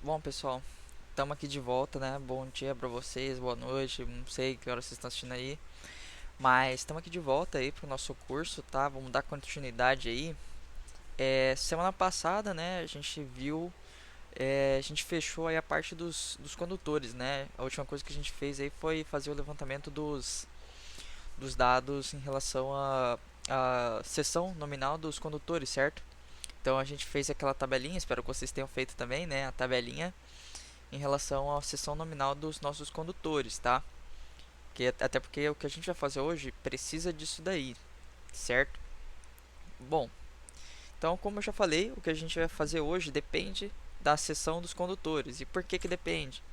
Bom, pessoal, estamos aqui de volta, né? Bom dia para vocês, boa noite, não sei que hora vocês estão assistindo aí, mas estamos aqui de volta aí pro nosso curso, tá? Vamos dar continuidade aí. Semana passada, né, a gente viu, a gente fechou aí a parte dos condutores, né? A última coisa que a gente fez aí foi fazer o levantamento dos dados em relação à seção nominal dos condutores, certo? Então a gente fez aquela tabelinha, espero que vocês tenham feito também, né? A tabelinha em relação à seção nominal dos nossos condutores, tá? Até porque o que a gente vai fazer hoje precisa disso daí, certo? Bom, então como eu já falei, o que a gente vai fazer hoje depende da seção dos condutores. E por que que depende?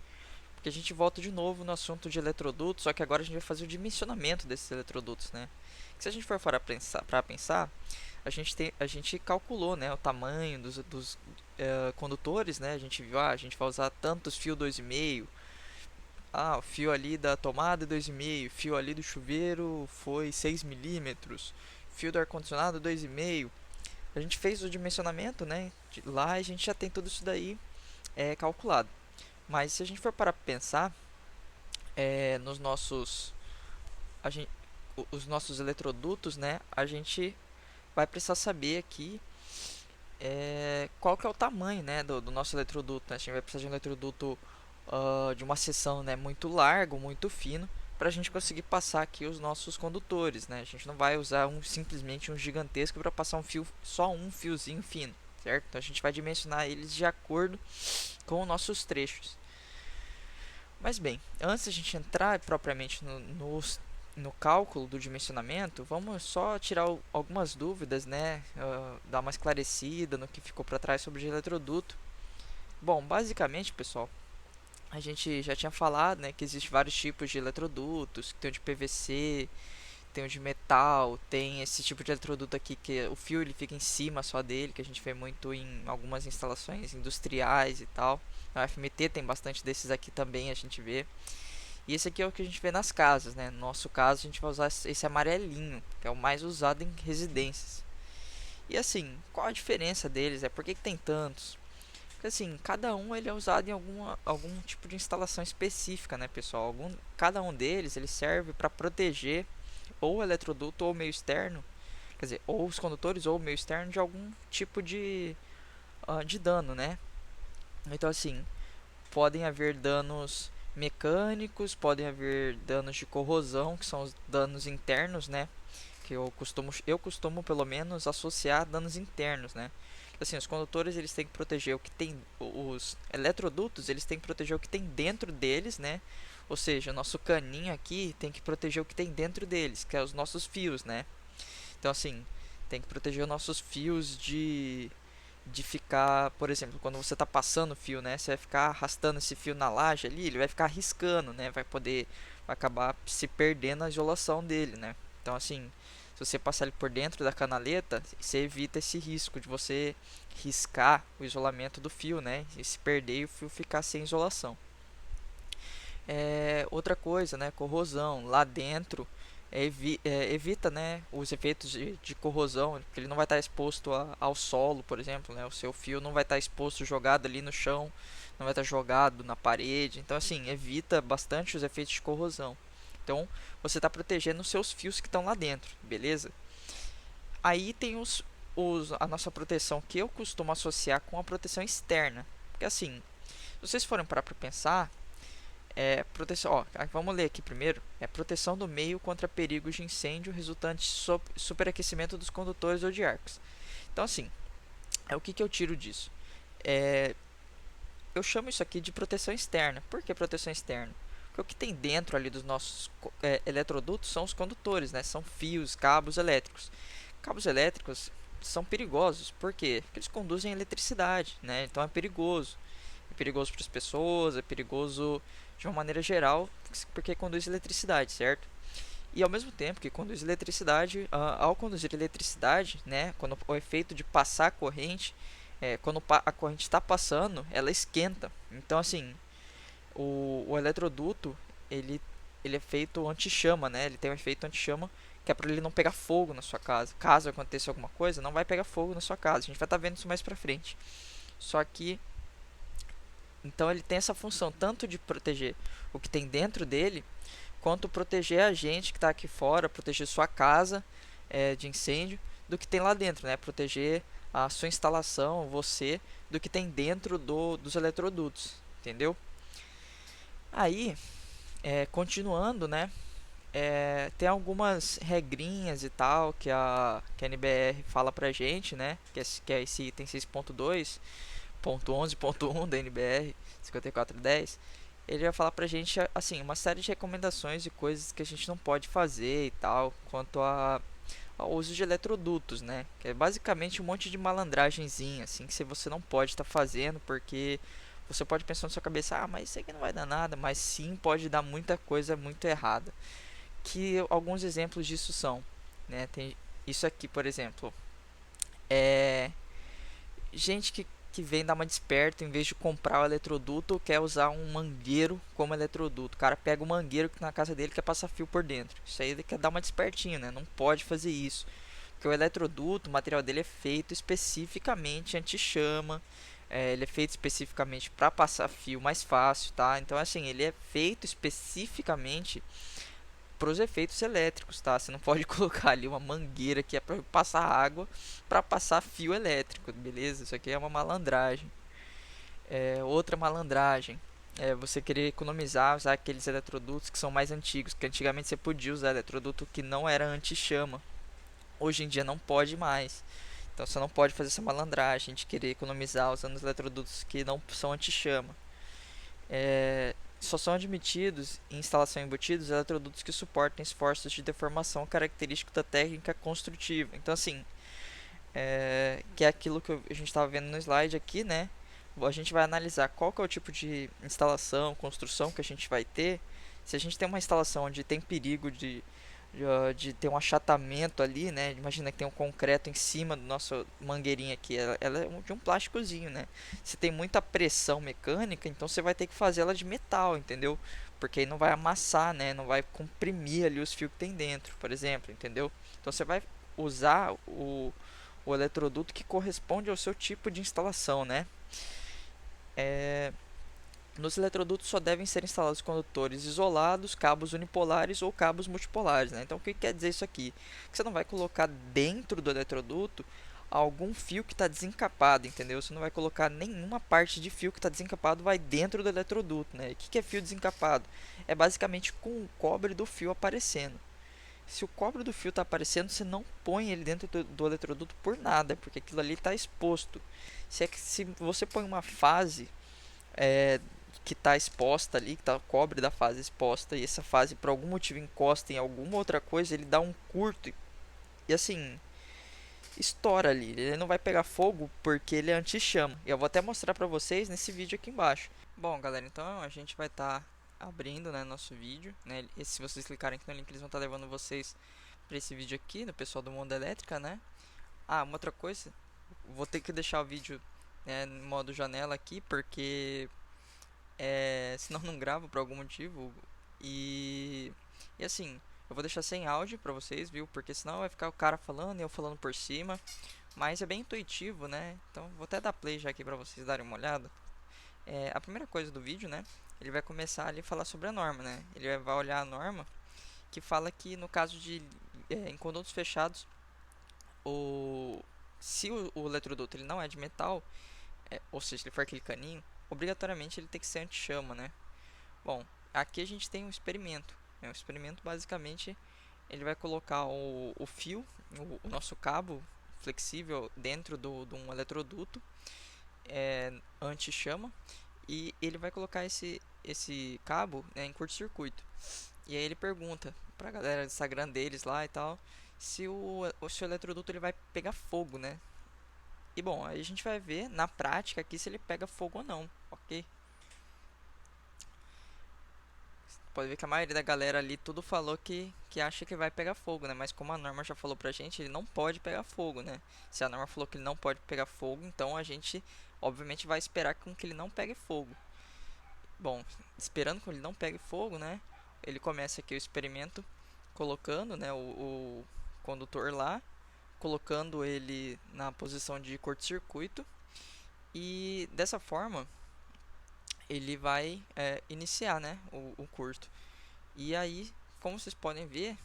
Porque a gente volta de novo no assunto de eletrodutos, só que agora a gente vai fazer o dimensionamento desses eletrodutos, né? Se a gente for para pensar, a gente calculou, né, o tamanho dos condutores, né? A gente viu, a gente vai usar tantos fios 2,5. O fio ali da tomada 2,5, fio ali do chuveiro foi 6 milímetros, fio do ar-condicionado 2,5. A gente fez o dimensionamento, né? Lá a gente já tem tudo isso daí calculado. Mas se a gente for para pensar nos nossos, a gente, os nossos eletrodutos, né? A gente vai precisar saber aqui qual que é o tamanho, né, do nosso eletroduto, né? A gente vai precisar de um eletroduto de uma seção, né, muito largo, muito fino, para a gente conseguir passar aqui os nossos condutores, né? A gente não vai usar simplesmente um gigantesco para passar um fio, só um fiozinho fino, certo? Então a gente vai dimensionar eles de acordo com os nossos trechos. Mas bem, antes de a gente entrar propriamente no cálculo do dimensionamento, vamos só tirar algumas dúvidas, né? Dar uma esclarecida no que ficou para trás sobre o eletroduto. Bom, basicamente, pessoal, a gente já tinha falado, né, que existem vários tipos de eletrodutos, que tem o de PVC, tem o de metal, tem esse tipo de eletroduto aqui que o fio ele fica em cima só dele, que a gente vê muito em algumas instalações industriais e tal. A FMT tem bastante desses aqui também, a gente vê. E esse aqui é o que a gente vê nas casas, né? No nosso caso, a gente vai usar esse amarelinho, que é o mais usado em residências. E assim, qual a diferença deles? Por que tem tantos? Porque assim, cada um ele é usado em algum tipo de instalação específica, né, pessoal? Cada um deles ele serve para proteger ou o eletroduto ou o meio externo, quer dizer, ou os condutores ou o meio externo de algum tipo de dano, né? Então assim, podem haver danos mecânicos, podem haver danos de corrosão, que são os danos internos, né? Que eu costumo pelo menos associar a danos internos, né? Assim, os condutores eles têm que proteger o que tem, os eletrodutos eles têm que proteger o que tem dentro deles, né? Ou seja, o nosso caninho aqui tem que proteger o que tem dentro deles, que é os nossos fios, né? Então assim, tem que proteger os nossos fios de ficar, por exemplo, quando você está passando o fio, né, você vai ficar arrastando esse fio na laje ali, ele vai ficar riscando, né, vai acabar se perdendo a isolação dele, né. Então assim, se você passar ele por dentro da canaleta, você evita esse risco de você riscar o isolamento do fio, né, e se perder e o fio ficar sem isolação. Outra coisa, né, corrosão. Lá dentro evita, né, os efeitos de corrosão, porque ele não vai estar exposto ao solo, por exemplo, né, o seu fio não vai estar exposto, jogado ali no chão, não vai estar jogado na parede. Então, assim, evita bastante os efeitos de corrosão. Então, você está protegendo os seus fios que estão lá dentro, beleza? Aí tem a nossa proteção que eu costumo associar com a proteção externa. Porque, assim, se vocês forem parar para pensar, proteção, vamos ler aqui primeiro. É proteção do meio contra perigos de incêndio resultantes de superaquecimento dos condutores ou de arcos. Então, assim, o que eu tiro disso? É, eu chamo isso aqui de proteção externa. Por que proteção externa? Porque o que tem dentro ali dos nossos eletrodutos são os condutores, né? São fios, cabos elétricos. Cabos elétricos são perigosos. Por quê? Porque eles conduzem eletricidade, né? Então é perigoso. É perigoso para as pessoas, é perigoso de uma maneira geral, porque conduz eletricidade, certo? E ao mesmo tempo que conduz eletricidade, ao conduzir eletricidade, né, quando o efeito de passar a corrente, quando a corrente está passando, ela esquenta. Então, assim, o eletroduto, ele, ele é feito anti-chama, né? Ele tem um efeito anti-chama que é para ele não pegar fogo na sua casa. Caso aconteça alguma coisa, não vai pegar fogo na sua casa. A gente vai estar vendo isso mais pra frente. Só que Então ele tem essa função tanto de proteger o que tem dentro dele, quanto proteger a gente que está aqui fora, proteger sua casa de incêndio, do que tem lá dentro, né? Proteger a sua instalação, você, do que tem dentro dos eletrodutos, entendeu? Aí, continuando, né? Tem algumas regrinhas e tal que a NBR fala pra gente, né? Que é esse item 6.2.11.1 da NBR 5410. Ele vai falar pra gente assim uma série de recomendações e coisas que a gente não pode fazer e tal quanto ao uso de eletrodutos, né? Que é basicamente um monte de malandragenzinha assim que você não pode estar fazendo porque você pode pensar na sua cabeça, ah, mas isso aqui não vai dar nada, mas sim pode dar muita coisa muito errada. Que alguns exemplos disso são, né? Tem isso aqui, por exemplo, é gente que vem dar uma desperta, em vez de comprar o eletroduto, quer usar um mangueiro como eletroduto. O cara pega o mangueiro que na casa dele quer passar fio por dentro. Isso aí ele quer dar uma despertinha, né? Não pode fazer isso. Porque o eletroduto, o material dele é feito especificamente anti-chama. Ele é feito especificamente para passar fio mais fácil, tá? Então, assim, ele é feito especificamente para os efeitos elétricos, tá? Você não pode colocar ali uma mangueira que é para passar água para passar fio elétrico, beleza? Isso aqui é uma malandragem. Outra malandragem é você querer economizar, usar aqueles eletrodutos que são mais antigos, que antigamente você podia usar eletroduto que não era anti-chama. Hoje em dia não pode mais. Então você não pode fazer essa malandragem de querer economizar usando os eletrodutos que não são anti-chama. Só são admitidos em instalação embutida os eletrodutos que suportem esforços de deformação característico da técnica construtiva. Então, assim, que é aquilo que a gente estava vendo no slide aqui, né? A gente vai analisar qual que é o tipo de instalação, construção que a gente vai ter. Se a gente tem uma instalação onde tem perigo de ter um achatamento ali, né? Imagina que tem um concreto em cima do nosso mangueirinha aqui. Ela é de um plásticozinho, né? Se tem muita pressão mecânica, então você vai ter que fazer ela de metal, entendeu? Porque aí não vai amassar, né? Não vai comprimir ali os fios que tem dentro, por exemplo, entendeu? Então você vai usar o eletroduto que corresponde ao seu tipo de instalação, né? Nos eletrodutos só devem ser instalados condutores isolados, cabos unipolares ou cabos multipolares, né? Então, o que quer dizer isso aqui? Que você não vai colocar dentro do eletroduto algum fio que está desencapado, entendeu? Você não vai colocar nenhuma parte de fio que está desencapado vai dentro do eletroduto, né? E o que é fio desencapado? É basicamente com o cobre do fio aparecendo. Se o cobre do fio está aparecendo, você não põe ele dentro do eletroduto por nada, porque aquilo ali está exposto. Se você põe uma fase é, que está exposta ali, que está o cobre da fase exposta, e essa fase por algum motivo encosta em alguma outra coisa, ele dá um curto e assim, estoura ali. Ele não vai pegar fogo porque ele é anti-chama. E eu vou até mostrar para vocês nesse vídeo aqui embaixo. Bom, galera, então a gente vai estar abrindo, né, nosso vídeo, né? E se vocês clicarem aqui no link, eles vão estar levando vocês para esse vídeo aqui, do pessoal do Mundo Elétrica, né? Ah, uma outra coisa, vou ter que deixar o vídeo, né, no modo janela aqui, porque senão não gravo por algum motivo. E, e assim, eu vou deixar sem áudio pra vocês, viu? Porque senão vai ficar o cara falando e eu falando por cima. Mas é bem intuitivo, né? Então vou até dar play já aqui pra vocês darem uma olhada. A primeira coisa do vídeo, né? Ele vai começar ali a falar sobre a norma, né? Ele vai olhar a norma que fala que no caso de em condutos fechados, o, se o eletroduto ele não é de metal, ou seja, ele for aquele caninho, obrigatoriamente ele tem que ser anti-chama, né? Bom, aqui a gente tem um experimento. O experimento basicamente ele vai colocar o fio, o nosso cabo flexível dentro de um eletroduto anti-chama e ele vai colocar esse cabo, né, em curto-circuito. E aí ele pergunta pra galera do Instagram deles lá e tal se o eletroduto ele vai pegar fogo, né? E bom, aí a gente vai ver na prática aqui se ele pega fogo ou não, ok? Pode ver que a maioria da galera ali tudo falou que acha que vai pegar fogo, né? Mas como a norma já falou pra gente, ele não pode pegar fogo, né? Se a norma falou que ele não pode pegar fogo, então a gente obviamente vai esperar com que ele não pegue fogo. Bom, esperando que ele não pegue fogo, né? Ele começa aqui o experimento colocando, né, o condutor lá, colocando ele na posição de curto-circuito e dessa forma ele vai iniciar, né, o curto. E aí, como vocês podem ver,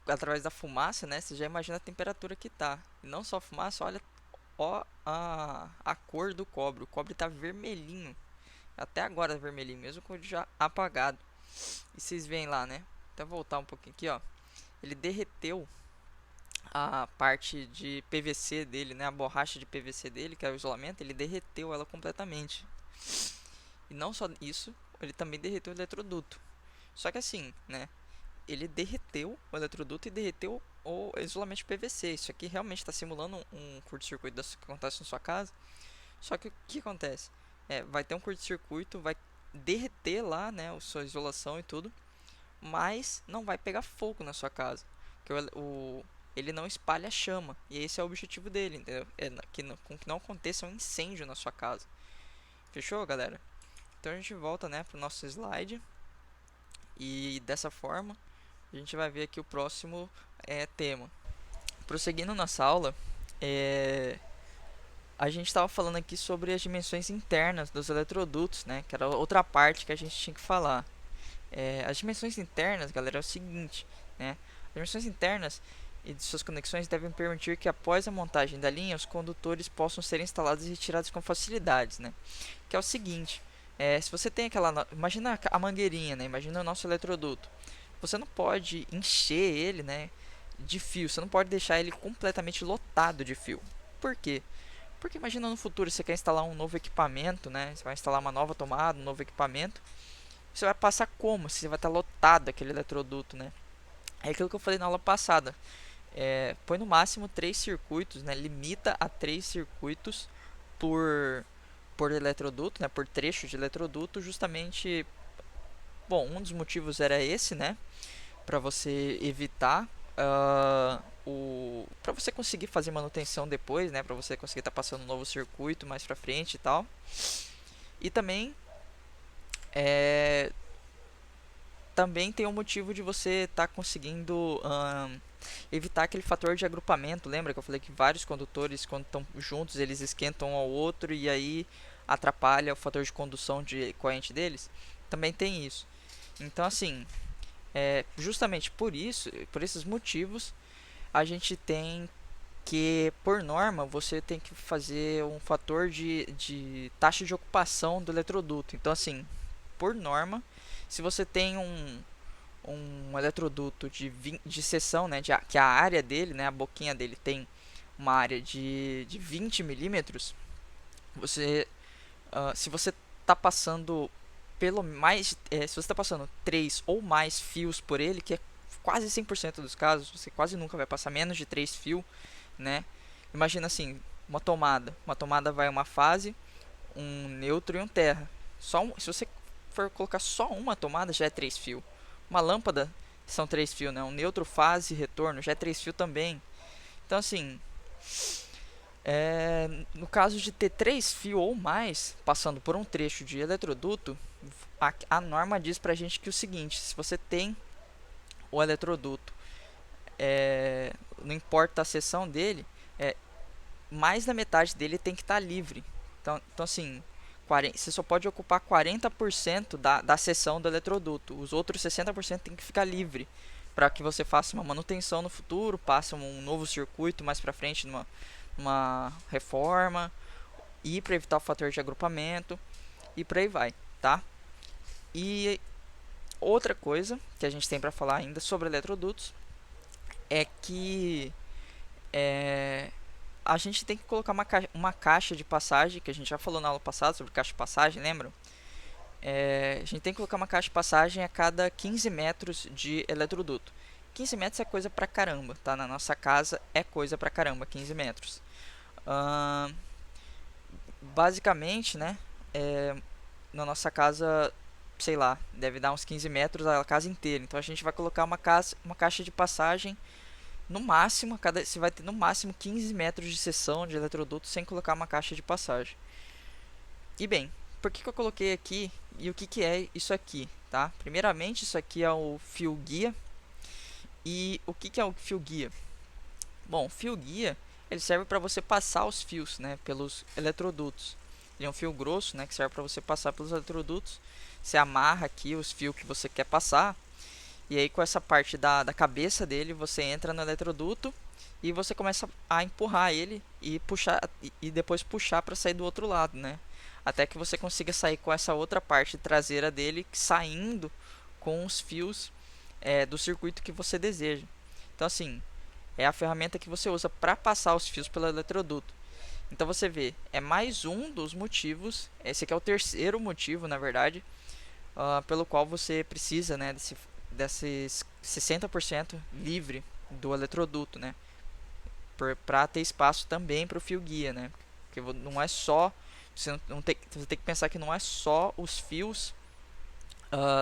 através da fumaça, né, você já imagina a temperatura que tá. E não só a fumaça, olha ó a cor do cobre. O cobre tá vermelhinho. Até agora é vermelhinho, mesmo com ele já apagado. E vocês veem lá, né? Até voltar um pouquinho aqui, ó. Ele derreteu a parte de PVC dele, né? A borracha de PVC dele, que é o isolamento, ele derreteu ela completamente. E não só isso, ele também derreteu o eletroduto. Só que assim, né? Ele derreteu o eletroduto e derreteu o isolamento de PVC. Isso aqui realmente está simulando um curto-circuito que acontece na sua casa. Só que o que acontece? Vai ter um curto-circuito, vai derreter lá, né, a sua isolação e tudo, mas não vai pegar fogo na sua casa. Porque ele não espalha chama. E esse é o objetivo dele, entendeu? Que não aconteça um incêndio na sua casa. Fechou, galera? Então a gente volta, né, pro nosso slide. E dessa forma, a gente vai ver aqui o próximo tema. Prosseguindo nossa aula, a gente estava falando aqui sobre as dimensões internas dos eletrodutos, né? Que era outra parte que a gente tinha que falar. As dimensões internas, galera, é o seguinte, né? As dimensões internas e de suas conexões devem permitir que após a montagem da linha, os condutores possam ser instalados e retirados com facilidades, né? Que é o seguinte, se você tem imagina a mangueirinha, né? Imagina o nosso eletroduto. Você não pode encher ele, né, de fio. Você não pode deixar ele completamente lotado de fio. Por quê? Porque imagina no futuro você quer instalar um novo equipamento, né? Você vai instalar uma nova tomada, um novo equipamento. Você vai passar como? Você vai estar lotado aquele eletroduto, né? É aquilo que eu falei na aula passada. Põe no máximo 3 circuitos, né? Limita a 3 circuitos por eletroduto, né? Por trecho de eletroduto, justamente. Bom, um dos motivos era esse, né? Para você evitar para você conseguir fazer manutenção depois, né? Para você conseguir estar passando um novo circuito mais para frente e tal. E é, também tem o motivo de você estar conseguindo evitar aquele fator de agrupamento. Lembra que eu falei que vários condutores, quando estão juntos, eles esquentam um ao outro e aí atrapalha o fator de condução de corrente deles? Também tem isso. Então, assim, justamente por isso, por esses motivos, a gente tem que, por norma, você tem que fazer um fator de taxa de ocupação do eletroduto. Então, assim, por norma, se você tem um eletroduto de seção, né, que a área dele, né, a boquinha dele tem uma área de 20 milímetros, se você está passando se você está passando 3 ou mais fios por ele, que é quase 100% dos casos, você quase nunca vai passar menos de 3 fios, né? Imagina assim, uma tomada vai uma fase, um neutro e um terra. Se você for colocar só uma tomada, já é 3 fios. Uma lâmpada são 3 fios, né? Um neutro, fase e retorno já é 3 fios também. Então assim, no caso de ter 3 fios ou mais passando por um trecho de eletroduto, a norma diz pra gente que o seguinte: se você tem o eletroduto, não importa a seção dele, mais da metade dele tem que estar livre. Então assim, você só pode ocupar 40% da seção do eletroduto. Os outros 60% tem que ficar livre para que você faça uma manutenção no futuro, passe um novo circuito mais para frente numa reforma, e para evitar o fator de agrupamento e por aí vai, tá? E outra coisa que a gente tem para falar ainda sobre eletrodutos é que a gente tem que colocar uma caixa de passagem, que a gente já falou na aula passada sobre caixa de passagem, lembram? A gente tem que colocar uma caixa de passagem a cada 15 metros de eletroduto. 15 metros é coisa pra caramba, tá? Na nossa casa é coisa pra caramba, 15 metros. Basicamente, né? Na nossa casa, sei lá, deve dar uns 15 metros a casa inteira. Então a gente vai colocar uma caixa de passagem no máximo, você vai ter no máximo 15 metros de seção de eletroduto sem colocar uma caixa de passagem. E bem, por que eu coloquei aqui e o que é isso aqui, tá? Primeiramente, isso aqui é o fio guia. E o que é o fio guia? Bom, o fio guia ele serve para você passar os fios, né, pelos eletrodutos. Ele é um fio grosso, né, que serve para você passar pelos eletrodutos. Você amarra aqui os fios que você quer passar. E aí com essa parte da cabeça dele, você entra no eletroduto e você começa a empurrar ele e puxar e depois puxar para sair do outro lado, né? Até que você consiga sair com essa outra parte traseira dele saindo com os fios do circuito que você deseja. Então assim, é a ferramenta que você usa para passar os fios pelo eletroduto. Então você vê, é mais um dos motivos, esse aqui é o terceiro motivo, na verdade, pelo qual você precisa, né, desses 60% livre do eletroduto, né, para ter espaço também para o fio guia, né, porque não é só, você tem que pensar que não é só os fios,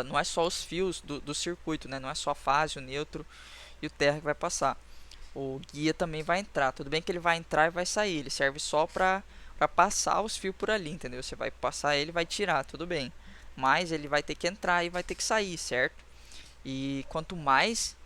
não é só os fios do circuito, né, não é só a fase, o neutro e o terra que vai passar. O guia também vai entrar. Tudo bem que ele vai entrar e vai sair. Ele serve só para passar os fios por ali, entendeu? Você vai passar ele, vai tirar, tudo bem. Mas ele vai ter que entrar e vai ter que sair, certo? E quanto mais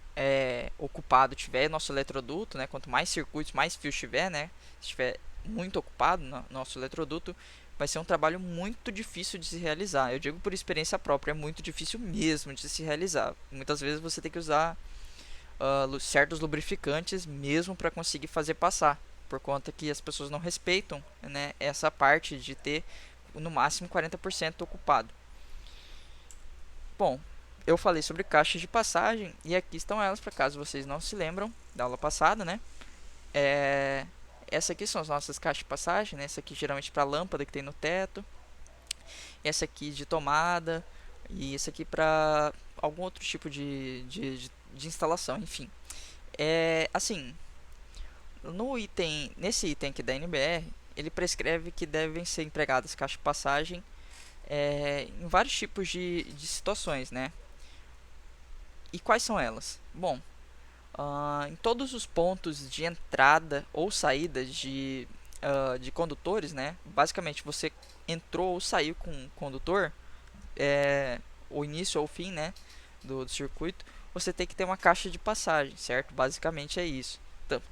ocupado tiver nosso eletroduto, né? Quanto mais circuitos, mais fios tiver, né? Se estiver muito ocupado no nosso eletroduto, vai ser um trabalho muito difícil de se realizar. Eu digo por experiência própria, é muito difícil mesmo de se realizar. Muitas vezes você tem que usar certos lubrificantes mesmo para conseguir fazer passar, por conta que as pessoas não respeitam, né, essa parte de ter no máximo 40% ocupado. Bom, eu falei sobre caixas de passagem e aqui estão elas, para caso vocês não se lembram da aula passada, né? Essa aqui são as nossas caixas de passagem, né? Essa aqui geralmente para lâmpada que tem no teto, essa aqui de tomada e essa aqui para algum outro tipo de instalação, enfim. Assim, nesse item aqui da NBR, ele prescreve que devem ser empregadas caixas de passagem em vários tipos de situações, né? E quais são elas? Bom, em todos os pontos de entrada ou saída de condutores, né? Basicamente, você entrou ou saiu com o condutor, o início ou o fim, né, do circuito, você tem que ter uma caixa de passagem, certo? Basicamente é isso.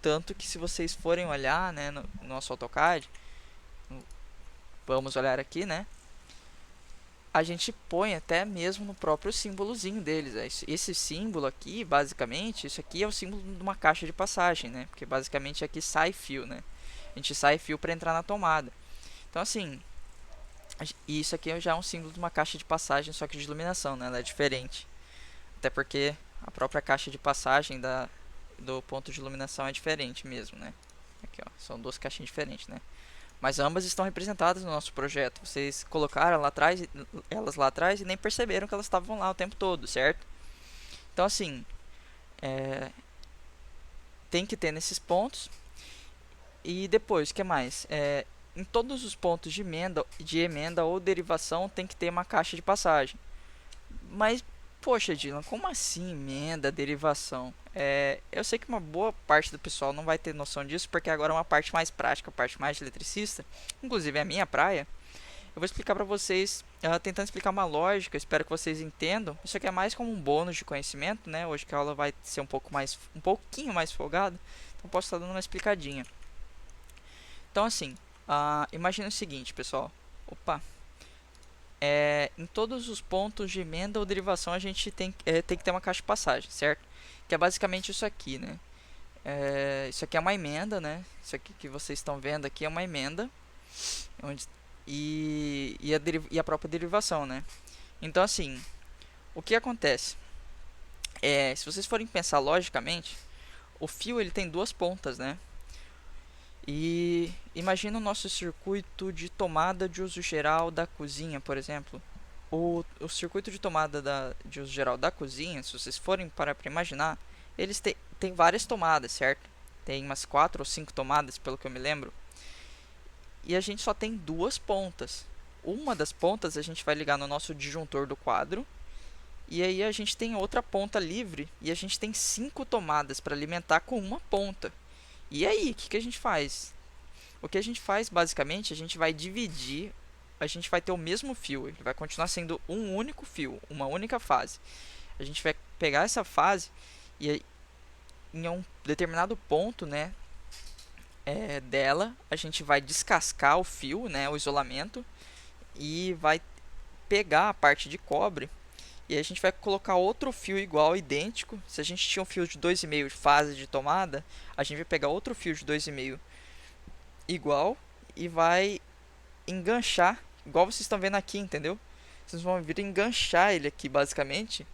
Tanto que se vocês forem olhar, né, no nosso AutoCAD, vamos olhar aqui, né, a gente põe até mesmo no próprio símbolozinho deles. Esse símbolo aqui, basicamente, isso aqui é o símbolo de uma caixa de passagem, né? Porque basicamente aqui sai fio, né? A gente sai fio para entrar na tomada. Então assim, isso aqui já é um símbolo de uma caixa de passagem, só que de iluminação, né? Ela é diferente. Até porque a própria caixa de passagem do ponto de iluminação é diferente mesmo, né? Aqui, ó, são duas caixinhas diferentes, né? Mas ambas estão representadas no nosso projeto. Vocês colocaram elas lá atrás e nem perceberam que elas estavam lá o tempo todo, certo? Então assim, tem que ter nesses pontos. E depois, o que mais? Em todos os pontos de emenda ou derivação tem que ter uma caixa de passagem. Mas, poxa, Dylan, como assim emenda, derivação? Eu sei que uma boa parte do pessoal não vai ter noção disso, porque agora é uma parte mais prática, a parte mais de eletricista, inclusive é a minha praia. Eu vou explicar para vocês, tentando explicar uma lógica, espero que vocês entendam. Isso aqui é mais como um bônus de conhecimento, né? Hoje que a aula vai ser um pouquinho mais folgada, então posso estar dando uma explicadinha. Então, assim, imagina o seguinte, pessoal. Opa! Em todos os pontos de emenda ou derivação a gente tem que ter uma caixa de passagem, certo? Que é basicamente isso aqui, né? Isso aqui é uma emenda, né? Isso aqui que vocês estão vendo aqui é uma emenda e a própria derivação, né? Então, assim, o que acontece? Se vocês forem pensar logicamente, o fio ele tem duas pontas, né? E imagina o nosso circuito de tomada de uso geral da cozinha, por exemplo. O circuito de tomada de uso geral da cozinha, se vocês forem para imaginar, eles têm várias tomadas, certo? Tem umas 4 ou 5 tomadas, pelo que eu me lembro. E a gente só tem duas pontas. Uma das pontas a gente vai ligar no nosso disjuntor do quadro. E aí a gente tem outra ponta livre. E a gente tem 5 tomadas para alimentar com uma ponta. E aí, o que a gente faz? O que a gente faz, basicamente, a gente vai dividir, a gente vai ter o mesmo fio, ele vai continuar sendo um único fio, uma única fase. A gente vai pegar essa fase e em um determinado ponto, né, dela, a gente vai descascar o fio, né, o isolamento, e vai pegar a parte de cobre e a gente vai colocar outro fio igual, idêntico. Se a gente tinha um fio de 2,5 de fase de tomada, a gente vai pegar outro fio de 2,5 igual e vai enganchar, igual vocês estão vendo aqui, entendeu? Vocês vão vir enganchar ele aqui basicamente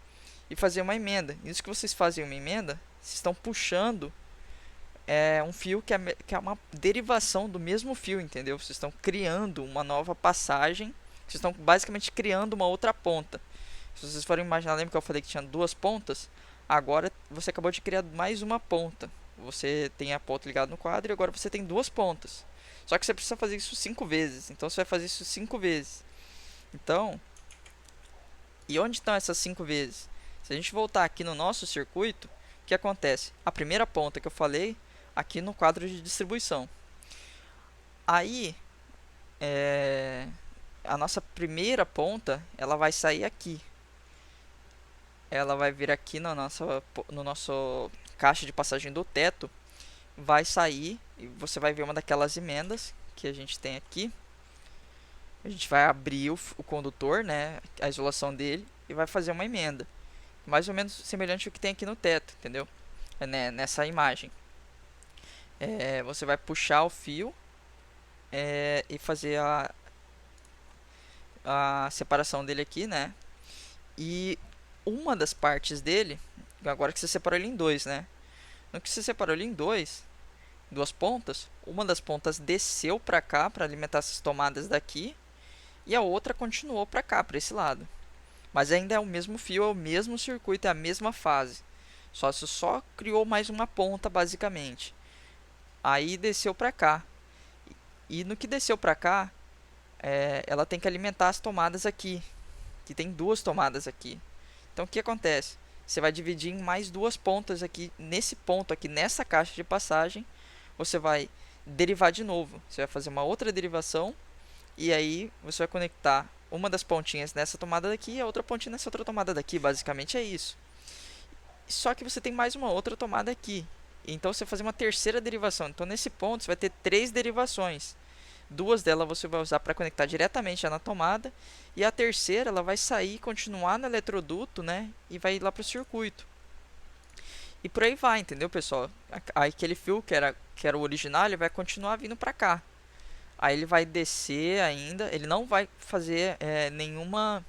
e fazer uma emenda. Isso que vocês fazem uma emenda, vocês estão puxando um fio que é uma derivação do mesmo fio, entendeu? Vocês estão criando uma nova passagem, vocês estão basicamente criando uma outra ponta. Se vocês forem imaginar, lembra que eu falei que tinha duas pontas? Agora você acabou de criar mais uma ponta. Você tem a ponta ligada no quadro e agora você tem duas pontas. Só que você precisa fazer isso 5 vezes. Então você vai fazer isso 5 vezes. Então, e onde estão essas 5 vezes? Se a gente voltar aqui no nosso circuito, o que acontece? A primeira ponta que eu falei, aqui no quadro de distribuição. Aí, a nossa primeira ponta, ela vai sair aqui. Ela vai vir aqui no nosso caixa de passagem do teto, vai sair e você vai ver uma daquelas emendas que a gente tem aqui. A gente vai abrir o condutor, né, a isolação dele, e vai fazer uma emenda, mais ou menos semelhante ao que tem aqui no teto, entendeu? Nessa imagem, você vai puxar o fio e fazer a separação dele aqui, né? E uma das partes dele, agora que você separou ele em dois, né? No que você separou ele em duas pontas, uma das pontas desceu para cá para alimentar essas tomadas daqui e a outra continuou para cá, para esse lado. Mas ainda é o mesmo fio, é o mesmo circuito, é a mesma fase. Só criou mais uma ponta basicamente. Aí desceu para cá. E no que desceu para cá, ela tem que alimentar as tomadas aqui, que tem duas tomadas aqui. Então o que acontece? Você vai dividir em mais duas pontas aqui, nesse ponto aqui, nessa caixa de passagem, você vai derivar de novo. Você vai fazer uma outra derivação e aí você vai conectar uma das pontinhas nessa tomada daqui e a outra pontinha nessa outra tomada daqui. Basicamente é isso. Só que você tem mais uma outra tomada aqui. Então você vai fazer uma terceira derivação. Então nesse ponto você vai ter 3 derivações. Duas delas você vai usar para conectar diretamente já na tomada e a terceira ela vai sair, continuar no eletroduto, né, e vai ir lá para o circuito. E por aí vai, entendeu, pessoal? Aí aquele fio que era o original, ele vai continuar vindo para cá. Aí ele vai descer ainda, ele não vai fazer nenhuma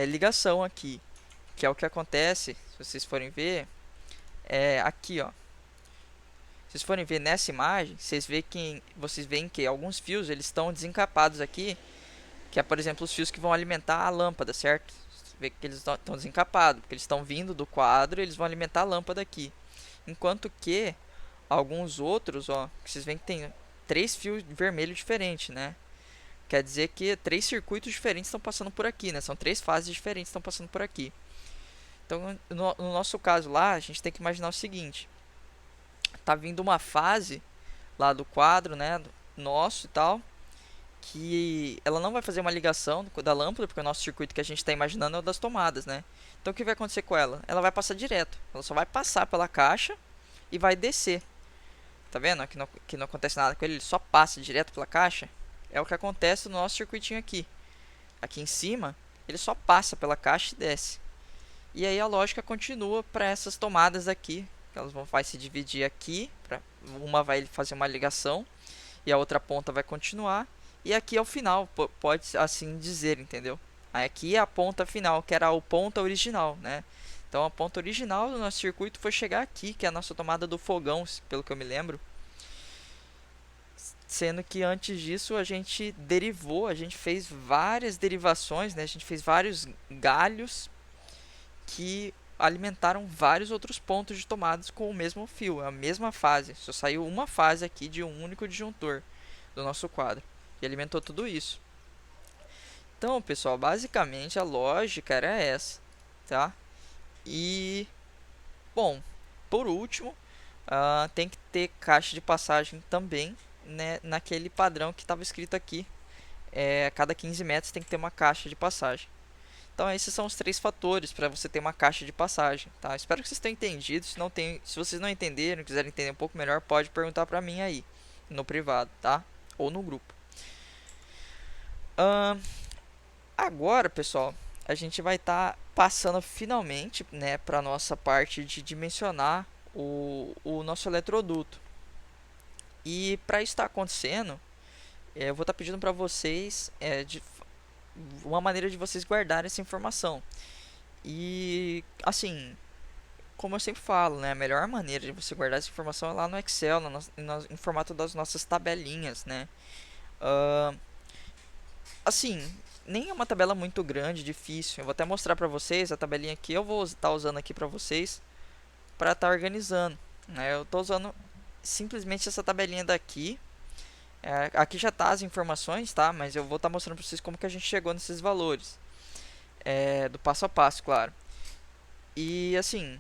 ligação aqui, que é o que acontece, se vocês forem ver, aqui, ó. Se vocês forem ver nessa imagem, vocês veem que alguns fios eles estão desencapados aqui, que é, por exemplo, os fios que vão alimentar a lâmpada, certo? Você vê que eles estão desencapados, porque eles estão vindo do quadro e eles vão alimentar a lâmpada aqui. Enquanto que alguns outros, ó, vocês veem que tem 3 fios vermelhos diferentes, né? Quer dizer que 3 circuitos diferentes estão passando por aqui, né? São 3 fases diferentes que estão passando por aqui. Então, no nosso caso lá, a gente tem que imaginar o seguinte: tá vindo uma fase lá do quadro, né, nosso e tal, que ela não vai fazer uma ligação da lâmpada, porque o nosso circuito que a gente está imaginando é o das tomadas, né? Então o que vai acontecer com ela? Ela vai passar direto, ela só vai passar pela caixa e vai descer. Tá vendo? Que não acontece nada com ele, ele só passa direto pela caixa. É o que acontece no nosso circuitinho aqui. Aqui em cima, ele só passa pela caixa e desce. E aí a lógica continua para essas tomadas aqui. Elas vai se dividir aqui, uma vai fazer uma ligação e a outra ponta vai continuar. E aqui é o final, pode assim dizer, entendeu? Aqui é a ponta final, que era a ponta original, né? Então a ponta original do nosso circuito foi chegar aqui, que é a nossa tomada do fogão, pelo que eu me lembro. Sendo que antes disso a gente derivou, a gente fez várias derivações, né? A gente fez vários galhos que alimentaram vários outros pontos de tomadas com o mesmo fio, a mesma fase. Só saiu uma fase aqui de um único disjuntor do nosso quadro e alimentou tudo isso. Então, pessoal, basicamente a lógica era essa, tá? E, bom, por último, tem que ter caixa de passagem também, né, naquele padrão que estava escrito aqui. A cada 15 metros tem que ter uma caixa de passagem. Então esses são os 3 fatores para você ter uma caixa de passagem, tá? Espero que vocês tenham entendido. Se vocês não entenderam, quiserem entender um pouco melhor, pode perguntar para mim aí, no privado, tá? Ou no grupo. Ahn, Agora, pessoal, a gente vai estar passando finalmente, né, para nossa parte de dimensionar o nosso eletroduto. E para isso estar acontecendo, eu vou estar pedindo para vocês uma maneira de vocês guardarem essa informação. E assim, como eu sempre falo, né, a melhor maneira de você guardar essa informação é lá no Excel, em formato das nossas tabelinhas, né? Ah, assim, nem é uma tabela muito grande, difícil. Eu vou até mostrar para vocês a tabelinha que eu vou estar usando aqui para vocês para estar organizando, né? Eu estou usando simplesmente essa tabelinha daqui. Aqui já tá as informações, tá? Mas eu vou estar mostrando para vocês como que a gente chegou nesses valores, do passo a passo, claro. E assim,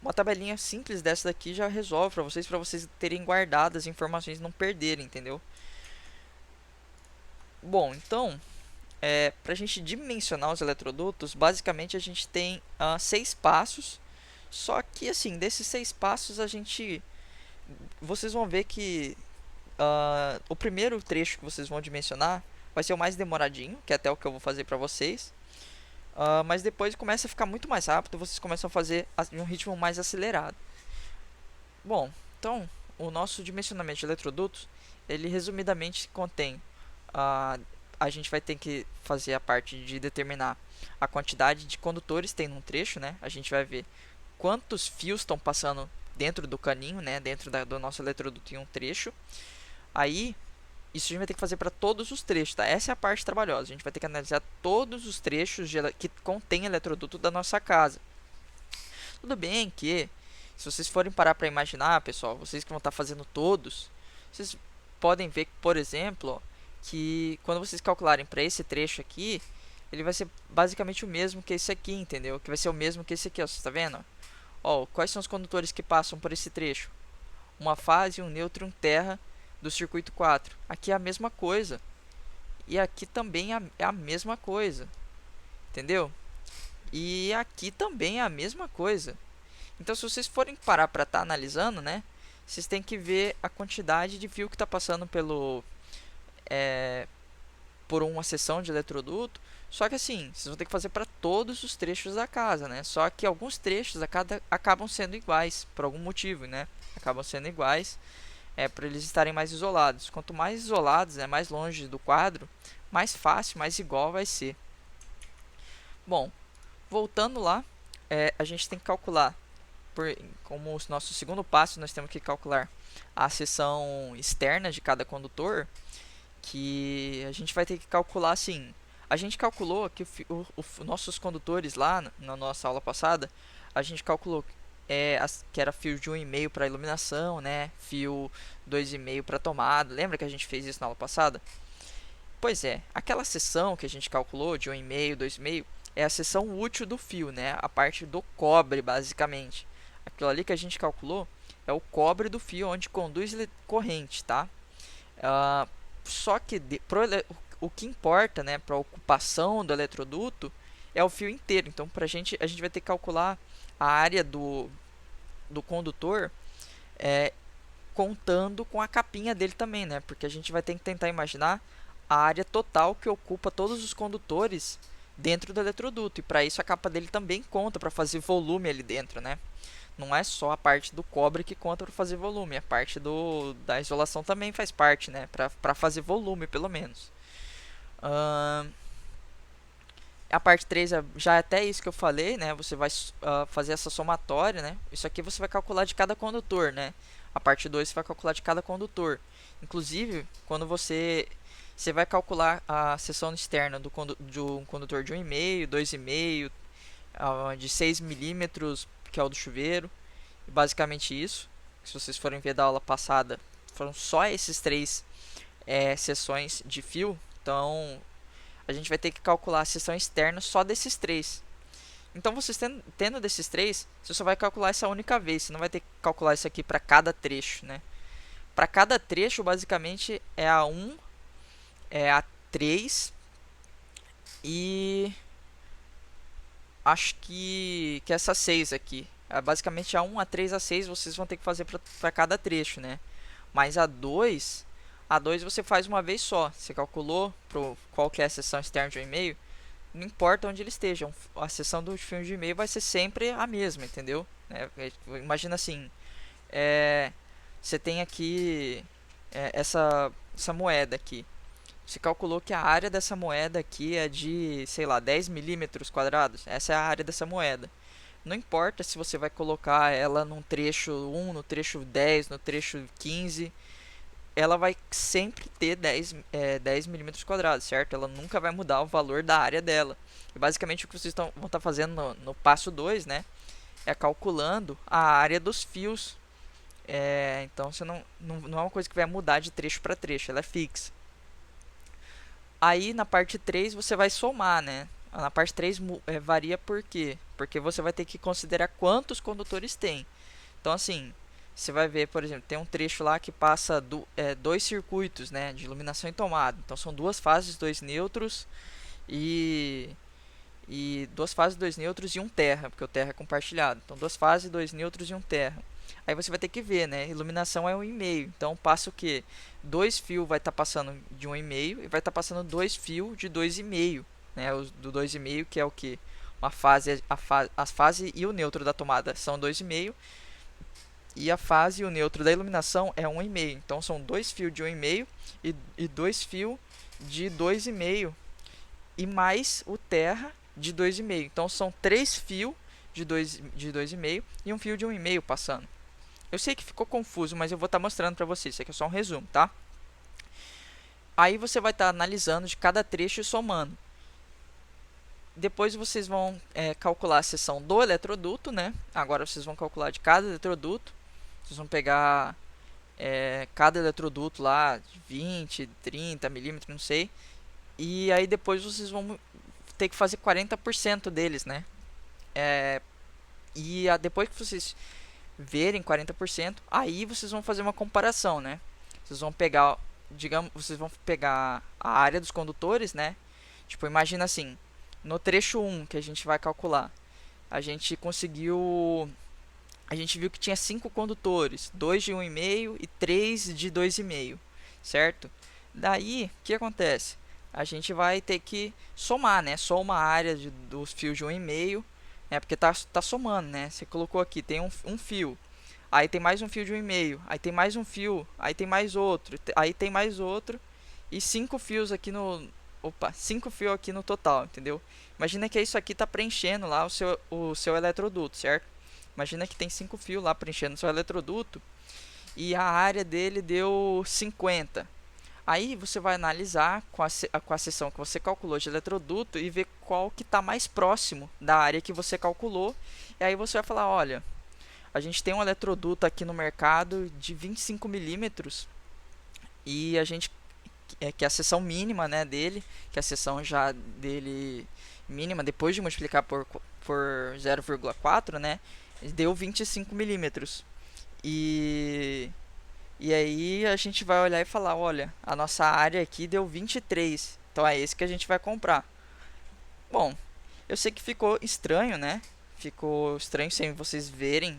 uma tabelinha simples dessa daqui já resolve para vocês terem guardado as informações e não perderem, entendeu? Bom, então, para a gente dimensionar os eletrodutos, basicamente a gente tem 6 passos. Só que assim, desses 6 passos vocês vão ver que o primeiro trecho que vocês vão dimensionar vai ser o mais demoradinho, que é até o que eu vou fazer para vocês. Mas depois começa a ficar muito mais rápido, vocês começam a fazer em um ritmo mais acelerado. Bom, então o nosso dimensionamento de eletrodutos, ele resumidamente contém a a gente vai ter que fazer a parte de determinar a quantidade de condutores tem num trecho, né? A gente vai ver quantos fios estão passando dentro do caninho, né? Dentro do nosso eletroduto em um trecho. Aí, isso a gente vai ter que fazer para todos os trechos, tá? Essa é a parte trabalhosa. A gente vai ter que analisar todos os trechos que contém eletroduto da nossa casa. Tudo bem que, se vocês forem parar para imaginar, pessoal, vocês que vão estar fazendo todos, vocês podem ver, por exemplo, que quando vocês calcularem para esse trecho aqui, ele vai ser basicamente o mesmo que esse aqui, entendeu? Que vai ser o mesmo que esse aqui, ó, você está vendo? Ó, quais são os condutores que passam por esse trecho? Uma fase, um neutro e um terra do circuito 4. Aqui é a mesma coisa. E aqui também é a mesma coisa. Entendeu? E aqui também é a mesma coisa. Então, se vocês forem parar para estar analisando, né? Vocês têm que ver a quantidade de fio que está passando por uma seção de eletroduto. Só que assim, vocês vão ter que fazer para todos os trechos da casa, né? Só que alguns trechos acabam sendo iguais, por algum motivo, né? Acabam sendo iguais, para eles estarem mais isolados. Quanto mais isolados, né, mais longe do quadro, mais fácil, mais igual vai ser. Bom, voltando lá, a gente tem que calcular, como o nosso segundo passo, nós temos que calcular a seção externa de cada condutor, que a gente vai ter que calcular assim. A gente calculou que nossos condutores lá na nossa aula passada, a gente calculou que era fio de 1,5 para iluminação, né? Fio 2,5 para tomada. Lembra que a gente fez isso na aula passada? Pois é, aquela seção que a gente calculou de 1,5, 2,5 é a seção útil do fio, né? A parte do cobre, basicamente. Aquilo ali que a gente calculou é o cobre do fio onde conduz corrente, tá? Só que o que importa, né, para a ocupação do eletroduto é o fio inteiro. Então, a gente vai ter que calcular a área do condutor, contando com a capinha dele também, né? Porque a gente vai ter que tentar imaginar a área total que ocupa todos os condutores dentro do eletroduto. E para isso a capa dele também conta para fazer volume ali dentro, né? Não é só a parte do cobre que conta para fazer volume, a parte da isolação também faz parte, né? Para fazer volume, pelo menos. A parte 3 já é até isso que eu falei, né? Você vai fazer essa somatória, né? Isso aqui você vai calcular de cada condutor, né? A parte 2 você vai calcular de cada condutor. Inclusive, quando você vai calcular a seção externa de um condutor de 1,5, 2,5, de 6 milímetros, que é o do chuveiro. Basicamente isso. Se vocês forem ver da aula passada, foram só esses 3 seções de fio. Então, a gente vai ter que calcular a seção externa só desses 3. Então, vocês tendo desses 3, você só vai calcular essa única vez. Você não vai ter que calcular isso aqui para cada trecho, né? Para cada trecho, basicamente, é a 1, é a 3 e acho que essa 6 aqui. Basicamente a 1, a 3, a 6 vocês vão ter que fazer para cada trecho, né? Mas a dois você faz uma vez só. Você calculou qual que é a seção externa de um e-mail, não importa onde ele esteja, a seção do fio de e-mail vai ser sempre a mesma, entendeu? Imagina assim, é, você tem aqui essa moeda aqui. Você calculou que a área dessa moeda aqui é de, sei lá, 10 milímetros quadrados. Essa é a área dessa moeda. Não importa se você vai colocar ela num trecho 1, no trecho 10, no trecho 15, ela vai sempre ter 10 milímetros quadrados, certo? Ela nunca vai mudar o valor da área dela. E basicamente o que vocês vão estar fazendo no passo 2, né, é calculando a área dos fios. Então você não é uma coisa que vai mudar de trecho para trecho, ela é fixa. Aí na parte 3 você vai somar, né? Na parte 3 varia por quê? Porque você vai ter que considerar quantos condutores tem. Então assim, você vai ver, por exemplo, tem um trecho lá que passa dois circuitos, né, de iluminação e tomada. Então são duas fases, dois neutros e duas fases, dois neutros e um terra, porque o terra é compartilhado. Então duas fases, dois neutros e um terra. Aí você vai ter que ver, né? Iluminação é 1,5. Então passa o que? Dois fios vai estar passando de 1,5 e vai estar passando dois fios de 2,5, né? O do 2,5 que é o que? Uma fase, a fase e o neutro da tomada são 2,5 e a fase e o neutro da iluminação é 1,5. Então são dois fios de 1,5 e dois fios de 2,5 e mais o terra de 2,5. Então são três fios de 2,5 e um fio de 1,5 passando. Eu sei que ficou confuso, mas eu vou estar mostrando para vocês. Isso aqui é só um resumo, tá? Aí você vai estar analisando de cada trecho e somando. Depois vocês vão calcular a seção do eletroduto, né? Agora vocês vão calcular de cada eletroduto. Vocês vão pegar cada eletroduto lá, de 20, 30 milímetros, não sei. E aí depois vocês vão ter que fazer 40% deles, né? Depois que vocês verem 40%, aí vocês vão fazer uma comparação, né? Vocês vão pegar, digamos, vocês vão pegar a área dos condutores, né? Tipo, imagina assim, no trecho 1 que a gente vai calcular, a gente viu que tinha 5 condutores, 2 de 1,5 e 3 de 2,5, certo? Daí, o que acontece? A gente vai ter que somar, né? Soma a área dos fios de 1,5, porque tá somando, né? Você colocou aqui, tem um fio, aí tem mais um fio de 1,5, aí tem mais um fio, aí tem mais outro, aí tem mais outro, e 5 fios aqui Opa, 5 fios aqui no total, entendeu? Imagina que isso aqui tá preenchendo lá o seu eletroduto, certo? Imagina que tem 5 fios lá preenchendo o seu eletroduto e a área dele deu 50. Aí você vai analisar com a seção que você calculou de eletroduto e ver qual que está mais próximo da área que você calculou. E aí você vai falar, olha, a gente tem um eletroduto aqui no mercado de 25 milímetros e a gente que é a seção mínima, né, dele, que é a seção já dele mínima, depois de multiplicar por 0,4, né, deu 25 milímetros. E aí a gente vai olhar e falar, olha, a nossa área aqui deu 23, então é esse que a gente vai comprar. Bom, eu sei que ficou estranho, né? Ficou estranho sem vocês verem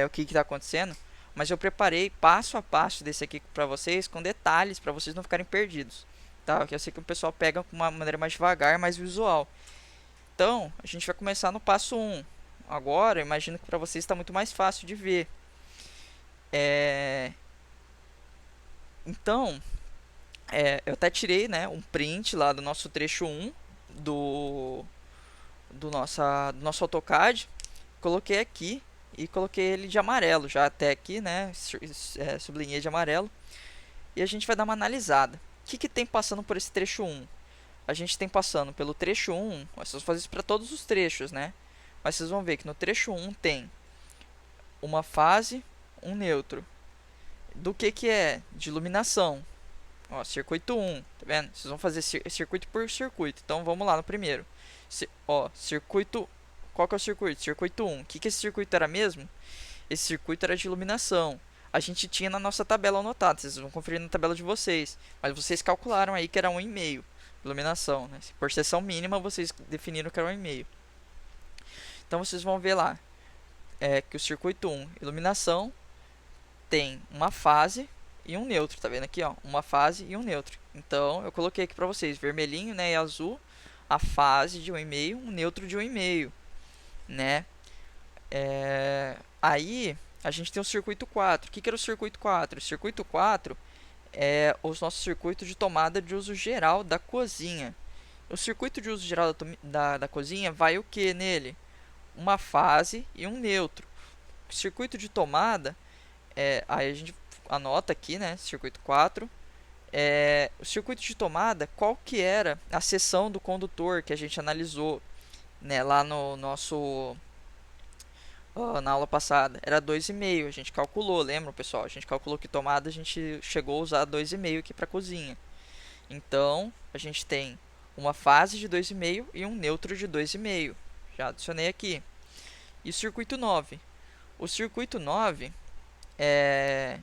o que está acontecendo, mas eu preparei passo a passo desse aqui para vocês, com detalhes, para vocês não ficarem perdidos. Tá? Porque eu sei que o pessoal pega com uma maneira mais devagar, mais visual. Então, a gente vai começar no passo 1. Agora, eu imagino que para vocês está muito mais fácil de ver. Então, eu até tirei, né, um print lá do nosso trecho 1 do nosso AutoCAD, coloquei aqui e coloquei ele de amarelo já até aqui, né, sublinhei de amarelo, e a gente vai dar uma analisada. O que tem passando por esse trecho 1? A gente tem passando pelo trecho 1, vocês vão fazer isso para todos os trechos, né, mas vocês vão ver que no trecho 1 tem uma fase, um neutro. Do que é? De iluminação. Ó, circuito 1, tá vendo? Vocês vão fazer circuito por circuito. Então vamos lá no primeiro. Circuito. Qual que é o circuito? Circuito 1. O que esse circuito era mesmo? Esse circuito era de iluminação. A gente tinha na nossa tabela anotado. Vocês vão conferir na tabela de vocês. Mas vocês calcularam aí que era 1,5 iluminação, né? Por seção mínima vocês definiram que era 1,5. Então vocês vão ver lá que o circuito 1, iluminação, tem uma fase e um neutro, tá vendo aqui, ó, uma fase e um neutro. Então eu coloquei aqui para vocês, vermelhinho, né, e azul, a fase de 1,5, um neutro de 1,5, né? Aí a gente tem o circuito 4. O que era o circuito 4? O circuito 4 é os nossos circuitos de tomada de uso geral da cozinha. O circuito de uso geral da cozinha vai o que nele? Uma fase e um neutro. O circuito de tomada, aí a gente anota aqui, né? Circuito 4. O circuito de tomada, qual que era a seção do condutor que a gente analisou, né, lá no nosso na aula passada? Era 2,5. A gente calculou, lembra, pessoal? A gente calculou que tomada a gente chegou a usar 2,5 aqui para a cozinha. Então, a gente tem uma fase de 2,5 e um neutro de 2,5. Já adicionei aqui. E o circuito 9? O circuito 9 é,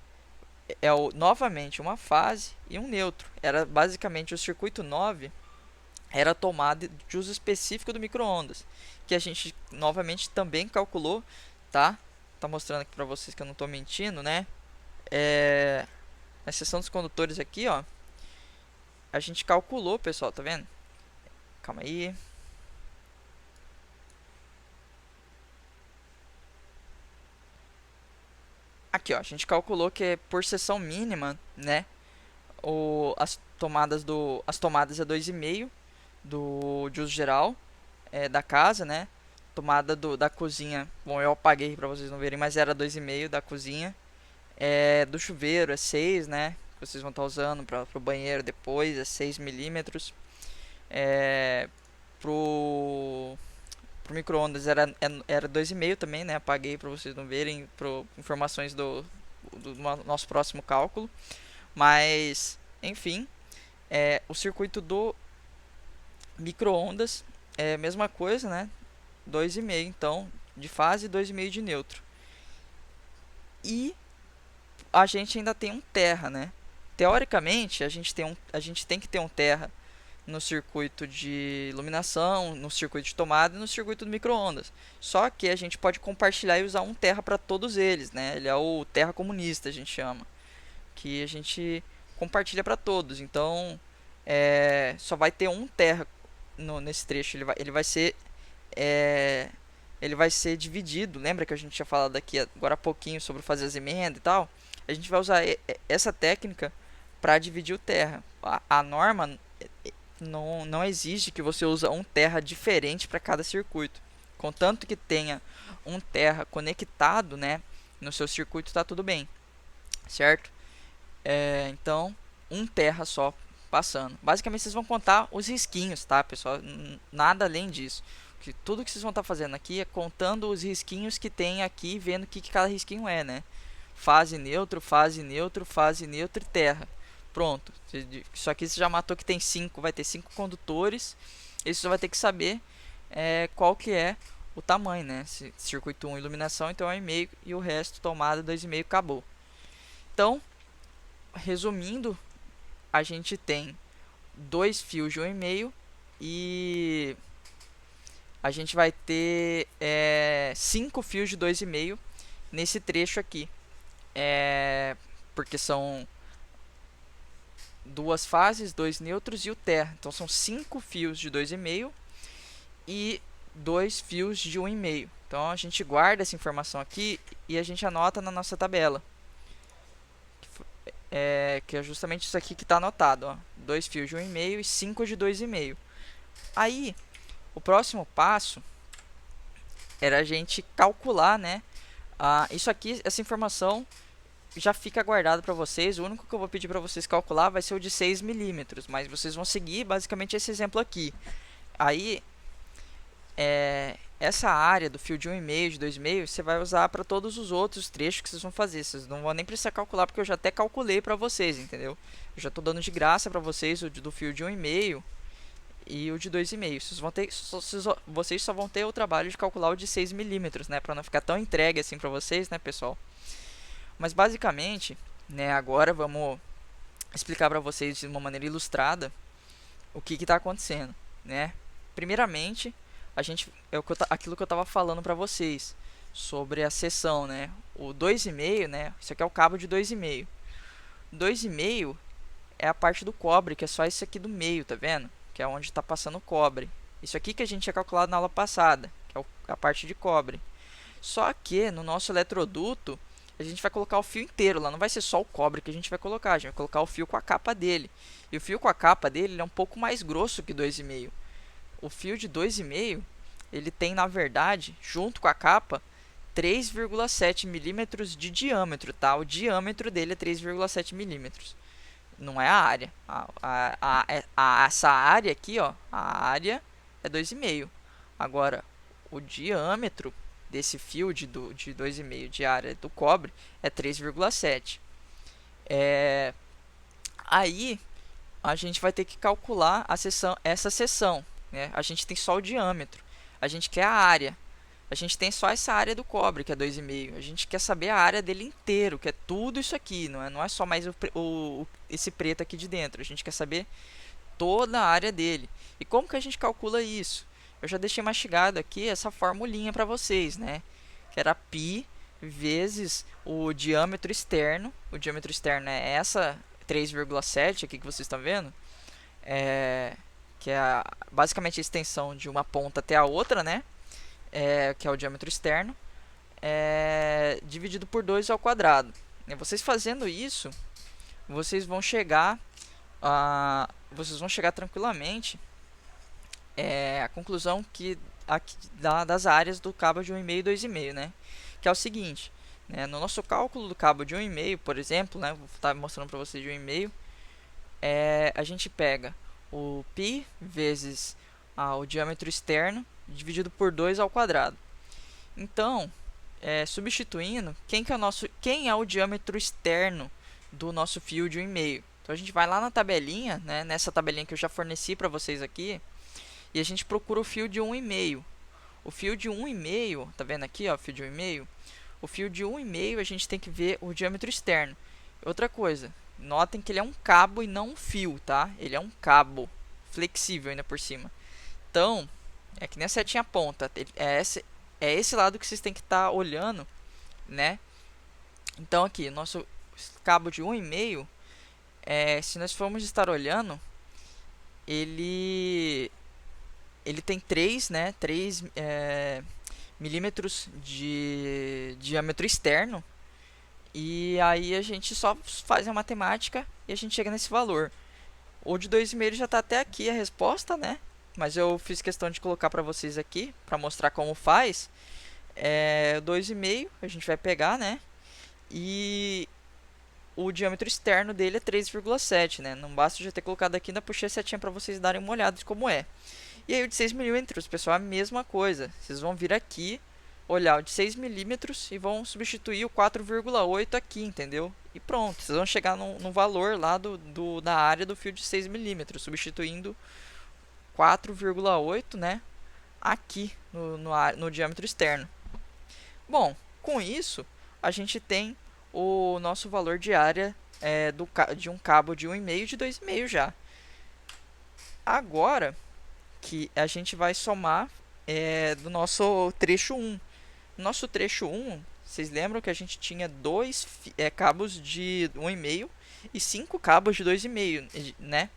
novamente uma fase e um neutro. Era basicamente o circuito 9 era a tomada de uso específico do micro-ondas, que a gente novamente também calculou, tá? Tá mostrando aqui para vocês que eu não estou mentindo, né? Na seção dos condutores aqui, ó, a gente calculou, pessoal, tá vendo? Calma aí. Aqui, ó, a gente calculou que é por seção mínima, né? As tomadas é 2,5 de uso geral da casa, né? Tomada da cozinha, bom, eu apaguei para vocês não verem, mas era 2,5 da cozinha. Do chuveiro é 6, né? Que vocês vão estar usando para o banheiro depois, é 6 milímetros. Pro micro-ondas era 2,5 também, né? Apaguei para vocês não verem, informações do nosso próximo cálculo. Mas, enfim, o circuito do micro-ondas é a mesma coisa, né? 2,5, então, de fase e 2,5 de neutro. E a gente ainda tem um terra, né? Teoricamente, a gente tem que ter um terra no circuito de iluminação, no circuito de tomada e no circuito do micro-ondas. Só que a gente pode compartilhar e usar um terra para todos eles, né? Ele é o terra comunista, a gente chama, que a gente compartilha para todos. Então, só vai ter um terra nesse trecho. Ele vai ser dividido. Lembra que a gente tinha falado aqui agora há pouquinho sobre fazer as emendas e tal? A gente vai usar essa técnica para dividir o terra. A norma não exige que você use um terra diferente para cada circuito. Contanto que tenha um terra conectado, né, no seu circuito, está tudo bem, certo? Então, um terra só passando. Basicamente, vocês vão contar os risquinhos, tá, pessoal? Nada além disso. Tudo que vocês vão estar fazendo aqui é contando os risquinhos que tem aqui, vendo o que cada risquinho é, né? Fase neutro, fase neutro, fase neutro e terra. Pronto. Isso aqui você já matou que tem 5, vai ter 5 condutores. E você vai ter que saber qual que é o tamanho, né? Circuito 1 iluminação, então é 1,5 e o resto tomada 2,5, acabou. Então, resumindo, a gente tem 2 fios de 1,5 e a gente vai ter 5 fios de 2,5 nesse trecho aqui. Porque são 2 fases, 2 neutros e o terra. Então são 5 fios de 2,5 e 2 fios de 1,5. Então a gente guarda essa informação aqui e a gente anota na nossa tabela. Que é justamente isso aqui que está anotado, ó. 2 fios de 1,5 e 5 de 2,5. Aí, o próximo passo era a gente calcular, né? Isso aqui, essa informação já fica guardada para vocês. O único que eu vou pedir para vocês calcular vai ser o de 6 milímetros, mas vocês vão seguir basicamente esse exemplo aqui. Aí, essa área do fio de 1,5, de 2,5, você vai usar para todos os outros trechos que vocês vão fazer. Vocês não vão nem precisar calcular, porque eu já até calculei para vocês, entendeu? Eu já estou dando de graça para vocês o do fio de 1,5 e o de 2,5. Vocês só vão ter o trabalho de calcular o de 6 milímetros, né? Para não ficar tão entregue assim para vocês, né, pessoal? Mas basicamente, né, agora vamos explicar para vocês de uma maneira ilustrada o que está acontecendo, né? Primeiramente, aquilo que eu estava falando para vocês sobre a seção, né? O 2,5, né? Isso aqui é o cabo de 2,5. 2,5 é a parte do cobre, que é só isso aqui do meio, tá vendo? Que é onde está passando o cobre. Isso aqui que a gente tinha calculado na aula passada, que é a parte de cobre. Só que no nosso eletroduto, a gente vai colocar o fio inteiro lá, não vai ser só o cobre que a gente vai colocar, a gente vai colocar o fio com a capa dele. E o fio com a capa dele é um pouco mais grosso que 2,5. O fio de 2,5, ele tem, na verdade, junto com a capa, 3,7 milímetros de diâmetro, tá? O diâmetro dele é 3,7 milímetros. Não é a área. Essa área aqui, ó, a área é 2,5. Agora, o diâmetro desse fio de 2,5 de área do cobre é 3,7. Aí, a gente vai ter que calcular essa seção, né? A gente tem só o diâmetro. A gente quer a área. A gente tem só essa área do cobre, que é 2,5. A gente quer saber a área dele inteiro, que é tudo isso aqui. Não é só mais esse preto aqui de dentro. A gente quer saber toda a área dele. E como que a gente calcula isso? Eu já deixei mastigado aqui essa formulinha para vocês, né? Que era π vezes o diâmetro externo. O diâmetro externo é essa 3,7 aqui que vocês estão vendo. Que é basicamente a extensão de uma ponta até a outra, né? Que é o diâmetro externo, dividido por 2 ao quadrado. E vocês fazendo isso, vocês vão chegar tranquilamente à conclusão aqui das áreas do cabo de 1,5 e 2,5, né? Que é o seguinte, né? No nosso cálculo do cabo de 1,5, por exemplo, né? Vou estar mostrando para vocês de 1,5, a gente pega o π vezes o diâmetro externo dividido por 2 ao quadrado. Então, substituindo, quem é o diâmetro externo do nosso fio de 1,5? Então, a gente vai lá na tabelinha, né, nessa tabelinha que eu já forneci para vocês aqui, e a gente procura o fio de 1,5. O fio de 1,5, tá vendo aqui, ó, fio de 1,5? O fio de 1,5 a gente tem que ver o diâmetro externo. Outra coisa, notem que ele é um cabo e não um fio, tá? Ele é um cabo flexível ainda por cima. Então, é que nem a setinha ponta. É esse lado que vocês têm que estar olhando, né? Então, aqui, nosso cabo de 1,5, se nós formos estar olhando, ele tem 3 milímetros de diâmetro externo. E aí a gente só faz a matemática e a gente chega nesse valor. O de 2,5 já está até aqui a resposta, né? Mas eu fiz questão de colocar para vocês aqui, para mostrar como faz. 2,5 a gente vai pegar, né? E o diâmetro externo dele é 3,7, né? Não basta já ter colocado aqui, ainda puxei a setinha para vocês darem uma olhada de como é. E aí o de 6 milímetros, pessoal, é a mesma coisa. Vocês vão vir aqui, olhar o de 6 milímetros e vão substituir o 4,8 aqui, entendeu? E pronto, vocês vão chegar no valor lá da área do fio de 6 milímetros, substituindo 4,8, né, aqui no diâmetro externo. Bom, com isso, a gente tem o nosso valor de área de um cabo de 1,5 e de 2,5 já. Agora que a gente vai somar do nosso trecho 1. No nosso trecho 1, vocês lembram que a gente tinha dois cabos de 1,5 e 5 cabos de 2,5, né?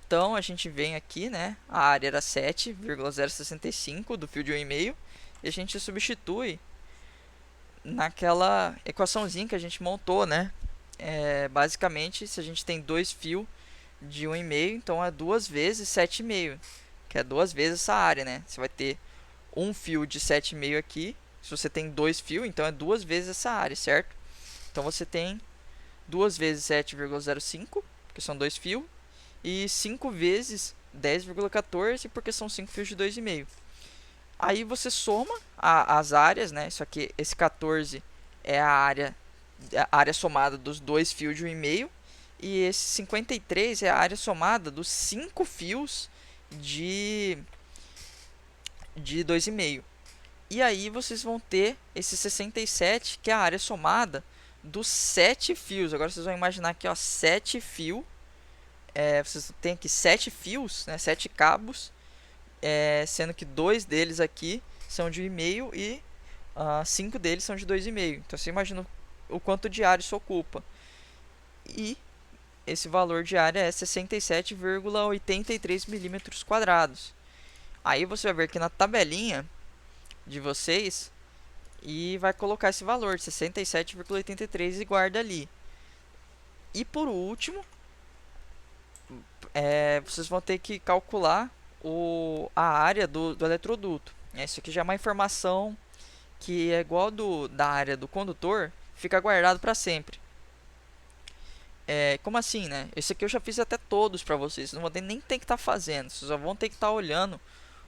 Então, a gente vem aqui, né? A área era 7,065 do fio de 1,5 e a gente substitui naquela equaçãozinha que a gente montou, né? Basicamente, se a gente tem dois fios de 1,5, então é 2 vezes 7,5, que é 2 vezes essa área, né? Você vai ter um fio de 7,5 aqui. Se você tem dois fios, então é 2 vezes essa área, certo? Então, você tem 2 vezes 7,05, porque são dois fios, e 5 vezes 10,14, porque são 5 fios de 2,5. Aí você soma as áreas, né? Isso aqui, esse 14 é a área somada dos dois fios de 1,5, e esse 53 é a área somada dos 5 fios de 2,5. E aí vocês vão ter esse 67, que é a área somada dos 7 fios. Agora vocês vão imaginar aqui, ó, 7 fios. Vocês têm aqui 7 fios, né, 7 cabos, sendo que 2 deles aqui são de 1,5 e 5 deles são de 2,5. Então você imagina o quanto de área isso ocupa. e esse valor de área é 67,83 milímetros quadrados. Aí você vai ver aqui na tabelinha de vocês e vai colocar esse valor, 67,83, e guarda ali. E por último, vocês vão ter que calcular a área do eletroduto. Isso aqui já é uma informação que é igual da área do condutor, fica guardado para sempre. Como assim, né? Esse aqui eu já fiz até todos para vocês, não vão nem ter que estar fazendo, vocês só vão ter que estar olhando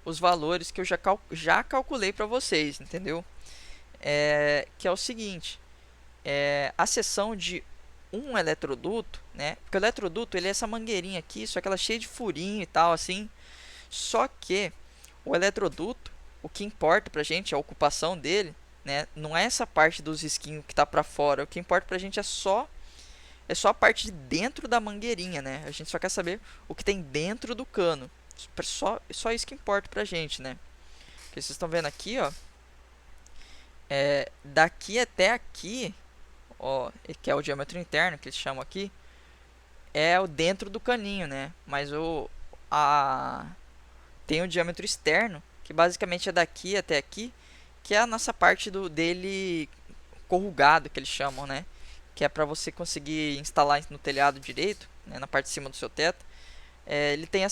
os valores que eu já calculei para vocês, entendeu? Que é o seguinte, a seção de um eletroduto, né? Porque o eletroduto ele é essa mangueirinha aqui, só que ela é cheia de furinho e tal, assim. Só que o eletroduto, o que importa pra gente, a ocupação dele, né? Não é essa parte dos risquinhos que tá pra fora. O que importa pra gente é só a parte de dentro da mangueirinha, né? A gente só quer saber o que tem dentro do cano. Só isso que importa pra gente, né? Porque vocês estão vendo aqui, ó. Daqui até aqui, ó, que é o diâmetro interno que eles chamam aqui, é o dentro do caninho, né? Mas tem o diâmetro externo, que basicamente é daqui até aqui, que é a nossa parte dele corrugado, que eles chamam, né? Que é para você conseguir instalar no telhado direito, né? Na parte de cima do seu teto. Ele tem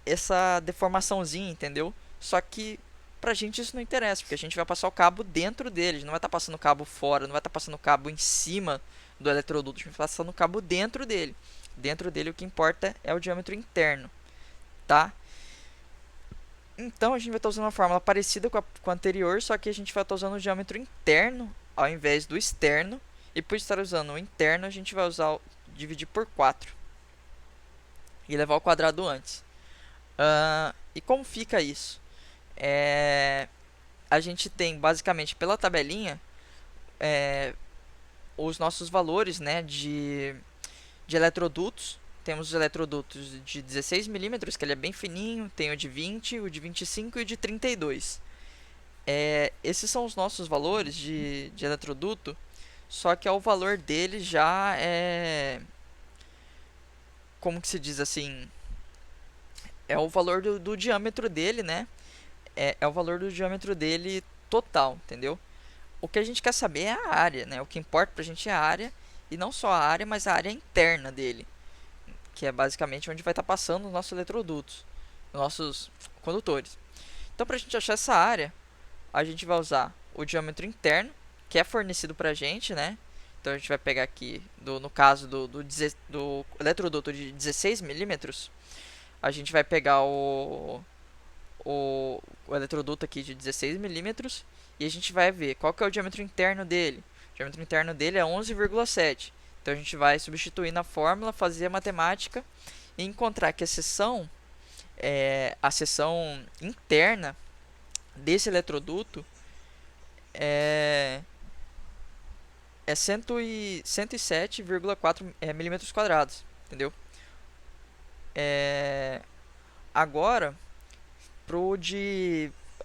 essa deformaçãozinha, entendeu? Só que pra gente isso não interessa, porque a gente vai passar o cabo dentro dele, não vai estar passando o cabo fora, não vai estar passando o cabo em cima do eletroduto, a gente vai passando o cabo dentro dele. Dentro dele o que importa é o diâmetro interno, tá? Então a gente vai estar usando uma fórmula parecida com a anterior, só que a gente vai estar usando o diâmetro interno ao invés do externo. E por estar usando o interno, a gente vai dividir por 4 e levar ao quadrado antes. E como fica isso? A gente tem basicamente pela tabelinha os nossos valores, né, de eletrodutos. Temos os eletrodutos de 16 milímetros, que ele é bem fininho, tem o de 20, o de 25 e o de 32. Esses são os nossos valores de eletroduto, só que o valor dele já é... Como que se diz assim? É o valor do diâmetro dele, né? É o valor do diâmetro dele total, entendeu? O que a gente quer saber é a área, né? O que importa pra gente é a área, e não só a área, mas a área interna dele, que é basicamente onde vai estar passando os nossos eletrodutos, os nossos condutores. Então, para a gente achar essa área, a gente vai usar o diâmetro interno, que é fornecido para a gente, né? Então, a gente vai pegar aqui, no caso do eletroduto de 16 milímetros, a gente vai pegar o eletroduto aqui de 16 milímetros e a gente vai ver qual que é o diâmetro interno dele. O diâmetro interno dele é 11,7. Então, a gente vai substituir na fórmula, fazer a matemática e encontrar que a seção interna desse eletroduto é 107,4 milímetros quadrados, entendeu? Agora,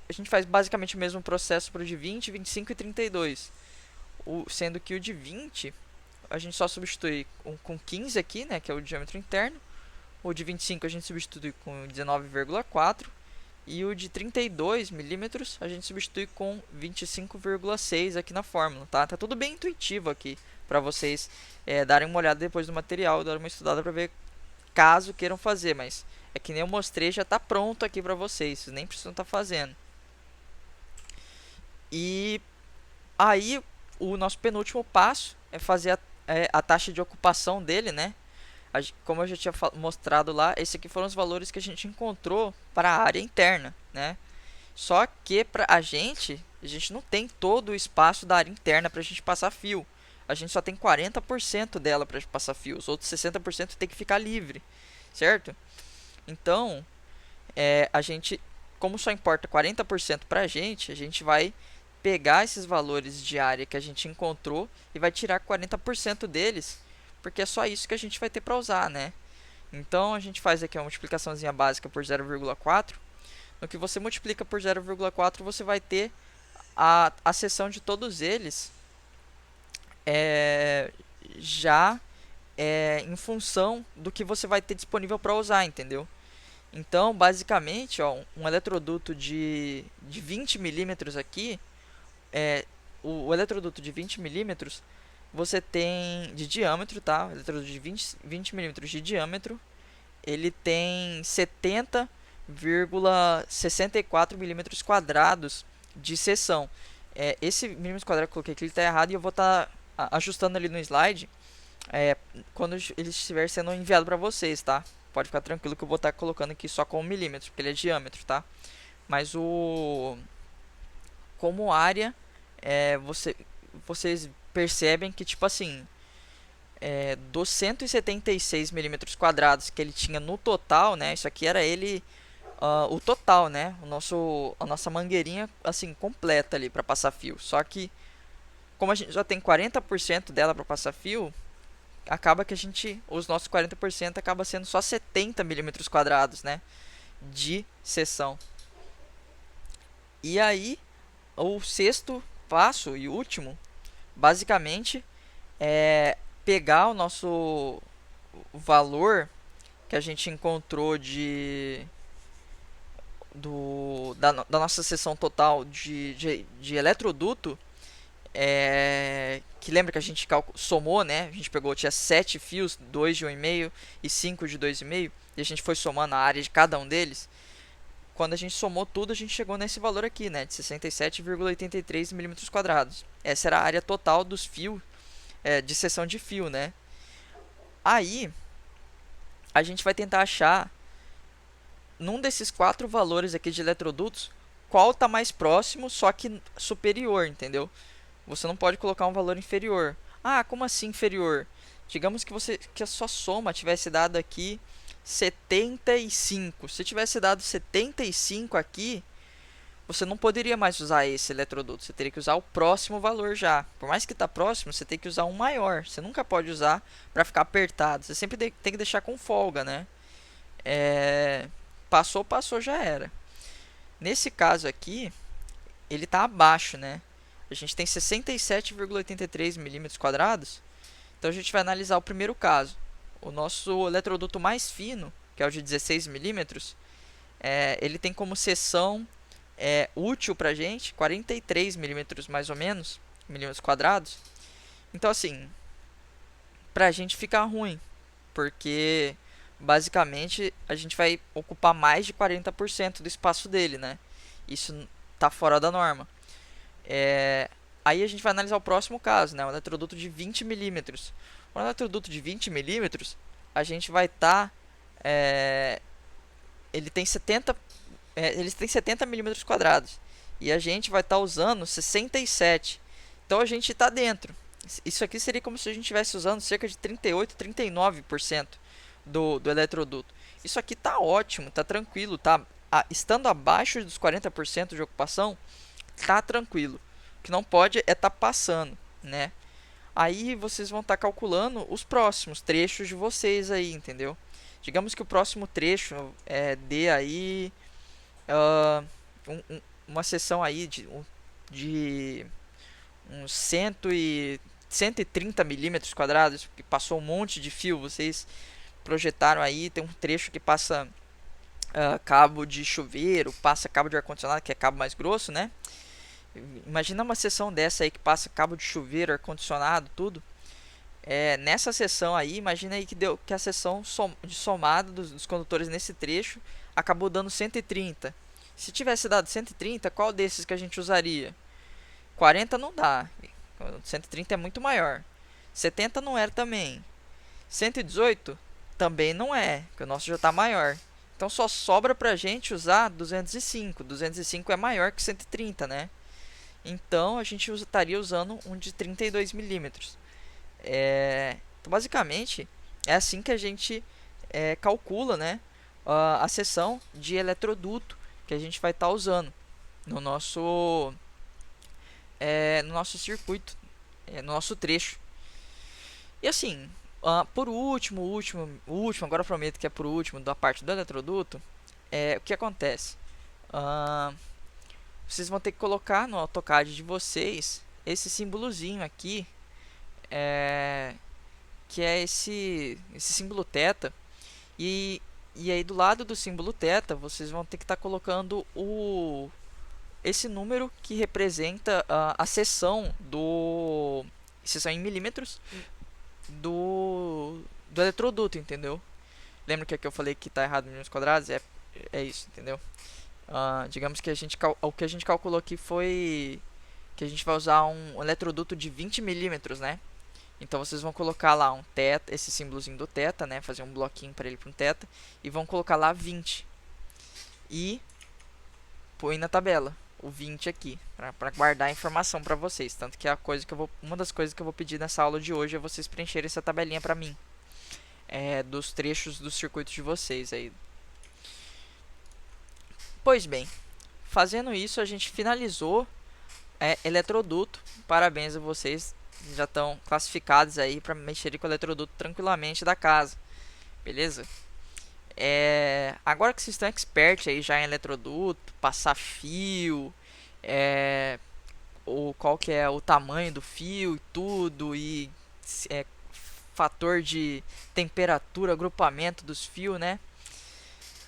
a gente faz basicamente o mesmo processo para o de 20, 25 e 32. Sendo que o de 20 a gente só substitui com 15 aqui, né, que é o diâmetro interno. O de 25 a gente substitui com 19,4. E o de 32 milímetros a gente substitui com 25,6 aqui na fórmula, tá? Tá tudo bem intuitivo aqui para vocês darem uma olhada depois do material, darem uma estudada para ver caso queiram fazer, mas é que nem eu mostrei, já está pronto aqui para vocês, vocês nem precisam estar fazendo. E aí o nosso penúltimo passo é fazer a taxa de ocupação dele, né? Como eu já tinha mostrado lá, esses aqui foram os valores que a gente encontrou para a área interna, né? Só que para a gente não tem todo o espaço da área interna para a gente passar fio. A gente só tem 40% dela para passar fio, os outros 60% tem que ficar livre, certo? Então, a gente, como só importa 40% para a gente vai pegar esses valores de área que a gente encontrou e vai tirar 40% deles, porque é só isso que a gente vai ter para usar, né? Então, a gente faz aqui uma multiplicaçãozinha básica por 0,4. No que você multiplica por 0,4, você vai ter a seção de todos eles já em função do que você vai ter disponível para usar, entendeu? Então, basicamente, ó, um eletroduto de 20 milímetros aqui, é, o eletroduto de 20 milímetros, você tem de diâmetro, tá? O eletroduto de 20 milímetros de diâmetro, ele tem 70,64 milímetros quadrados de seção. Esse milímetros quadrados que eu coloquei aqui está errado e eu vou estar ajustando ali no slide quando ele estiver sendo enviado para vocês, tá? Pode ficar tranquilo que eu vou estar colocando aqui só com milímetros, porque ele é diâmetro, tá? Mas como área, vocês percebem que, tipo assim, dos 176 milímetros quadrados que ele tinha no total, né? Isso aqui era ele, o total, né? A nossa mangueirinha, assim, completa ali para passar fio. Só que, como a gente já tem 40% dela para passar fio, acaba que os nossos 40% acaba sendo só 70 milímetros quadrados, né? De seção. E aí, o sexto passo e último, basicamente, é pegar o nosso valor que a gente encontrou da nossa seção total de eletroduto, que lembra que a gente somou, né? A gente pegou, tinha 7 fios, 2 de 1,5 e 5 de 2,5, e a gente foi somando a área de cada um deles. Quando a gente somou tudo, a gente chegou nesse valor aqui, né? De 67,83 milímetros quadrados. Essa era a área total dos fios, de seção de fio, né? Aí, a gente vai tentar achar, num desses 4 valores aqui de eletrodutos, qual está mais próximo, só que superior, entendeu? Você não pode colocar um valor inferior. Ah, como assim inferior? Digamos que a sua soma tivesse dado aqui 75. Se tivesse dado 75 aqui, você não poderia mais usar esse eletroduto. Você teria que usar o próximo valor já. Por mais que está próximo, você tem que usar um maior. Você nunca pode usar para ficar apertado. Você sempre tem que deixar com folga, né? Passou, já era. Nesse caso aqui, ele está abaixo, né? A gente tem 67,83 milímetros quadrados. Então a gente vai analisar o primeiro caso. O nosso eletroduto mais fino, que é o de 16 milímetros, ele tem como seção útil para a gente 43 milímetros mais ou menos, milímetros quadrados. Então assim, para a gente fica ruim, porque basicamente a gente vai ocupar mais de 40% do espaço dele, né? Isso está fora da norma. Aí a gente vai analisar o próximo caso, né? Um eletroduto de 20 milímetros. O eletroduto de 20 milímetros, a gente vai estar... ele tem 70 milímetros quadrados. E a gente vai estar usando 67. Então a gente está dentro. Isso aqui seria como se a gente estivesse usando cerca de 38, 39% do eletroduto. Isso aqui está ótimo, está tranquilo, estando abaixo dos 40% de ocupação, está tranquilo. O que não pode é estar passando, né? Aí vocês vão estar calculando os próximos trechos de vocês aí, entendeu? Digamos que o próximo trecho dê aí uma seção aí de uns 130 milímetros quadrados, que passou um monte de fio. Vocês projetaram aí, tem um trecho que passa cabo de chuveiro, passa cabo de ar-condicionado, que é cabo mais grosso, né? Imagina uma seção dessa aí que passa cabo de chuveiro, ar-condicionado, tudo. Nessa seção aí, imagina aí que a seção de somada dos condutores nesse trecho acabou dando 130. Se tivesse dado 130, qual desses que a gente usaria? 40 não dá, 130 é muito maior. 70 não era também. 118 também não é, porque o nosso já está maior. Então só sobra pra gente usar 205. 205 é maior que 130, né? Então a gente estaria usando um de 32 milímetros. Então, basicamente, é assim que a gente calcula, né, a seção de eletroduto que a gente vai estar usando no nosso circuito, no nosso trecho. E assim, por último, agora eu prometo que é por último, da parte do eletroduto, o que acontece? Vocês vão ter que colocar no AutoCAD de vocês esse símbolozinho aqui, que é esse símbolo θ. E aí do lado do símbolo θ, vocês vão ter que estar colocando esse número que representa a seção seção em milímetros do eletroduto, entendeu? Lembra que aqui eu falei que está errado em milímetros quadrados? É isso, entendeu? Digamos que o que a gente calculou aqui foi que a gente vai usar um eletroduto de 20 milímetros, né? Então vocês vão colocar lá um θ, esse símbolozinho do θ, né? Fazer um bloquinho para ele para um θ, e vão colocar lá 20. E põe na tabela o 20 aqui, para guardar a informação para vocês. Tanto que uma das coisas que eu vou pedir nessa aula de hoje é vocês preencherem essa tabelinha para mim, dos trechos dos circuitos de vocês aí. Pois bem, fazendo isso a gente finalizou eletroduto. Parabéns a vocês, já estão classificados aí para mexer com o eletroduto tranquilamente da casa, beleza? Agora que vocês estão expert aí já em eletroduto, passar fio, qual que é o tamanho do fio e tudo, e fator de temperatura, agrupamento dos fios, né?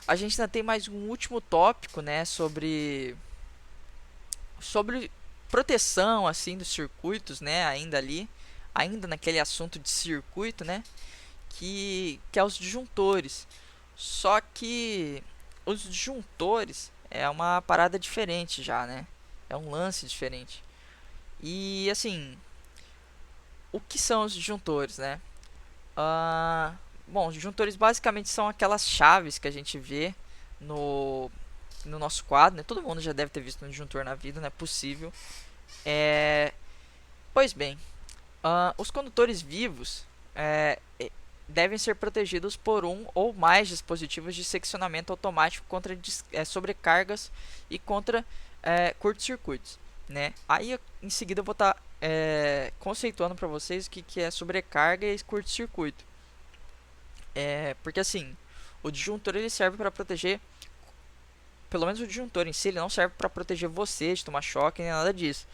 A gente ainda tem mais um último tópico, né, sobre proteção assim dos circuitos, né, ainda naquele assunto de circuito, né, que é os disjuntores. Só que os disjuntores é uma parada diferente já, né? É um lance diferente. E assim, o que são os disjuntores, né? Bom, os disjuntores basicamente são aquelas chaves que a gente vê no nosso quadro, né? Todo mundo já deve ter visto um disjuntor na vida, não é possível. Pois bem, os condutores vivos devem ser protegidos por um ou mais dispositivos de seccionamento automático contra sobrecargas e contra curtos-circuitos, né? Aí em seguida eu vou estar conceituando para vocês o que é sobrecarga e curto-circuito. Porque assim, o disjuntor ele serve para proteger, pelo menos o disjuntor em si, ele não serve para proteger você de tomar choque nem nada disso.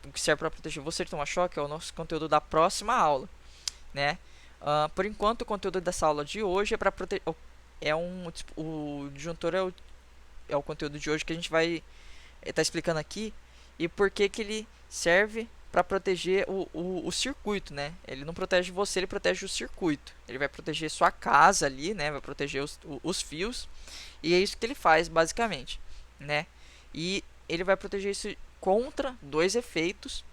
O que serve para proteger você de tomar choque é o nosso conteúdo da próxima aula, né? Por enquanto, o conteúdo dessa aula de hoje é para proteger. O disjuntor é o conteúdo de hoje que a gente vai estar explicando aqui, e por que ele serve para proteger o circuito, né? Ele não protege você, ele protege o circuito. Ele vai proteger sua casa ali, né? Vai proteger os fios, e é isso que ele faz basicamente, né? E ele vai proteger isso contra dois efeitos.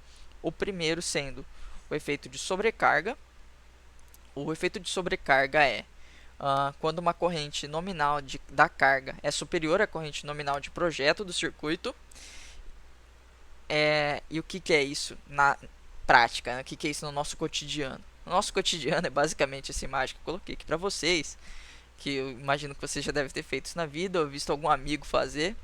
O primeiro sendo o efeito de sobrecarga. O efeito de sobrecarga é quando uma corrente nominal da carga é superior à corrente nominal de projeto do circuito. E o que é isso na prática, né? O que é isso no nosso cotidiano? No nosso cotidiano é basicamente essa imagem que eu coloquei aqui para vocês, que eu imagino que você já deve ter feito isso na vida ou visto algum amigo fazer.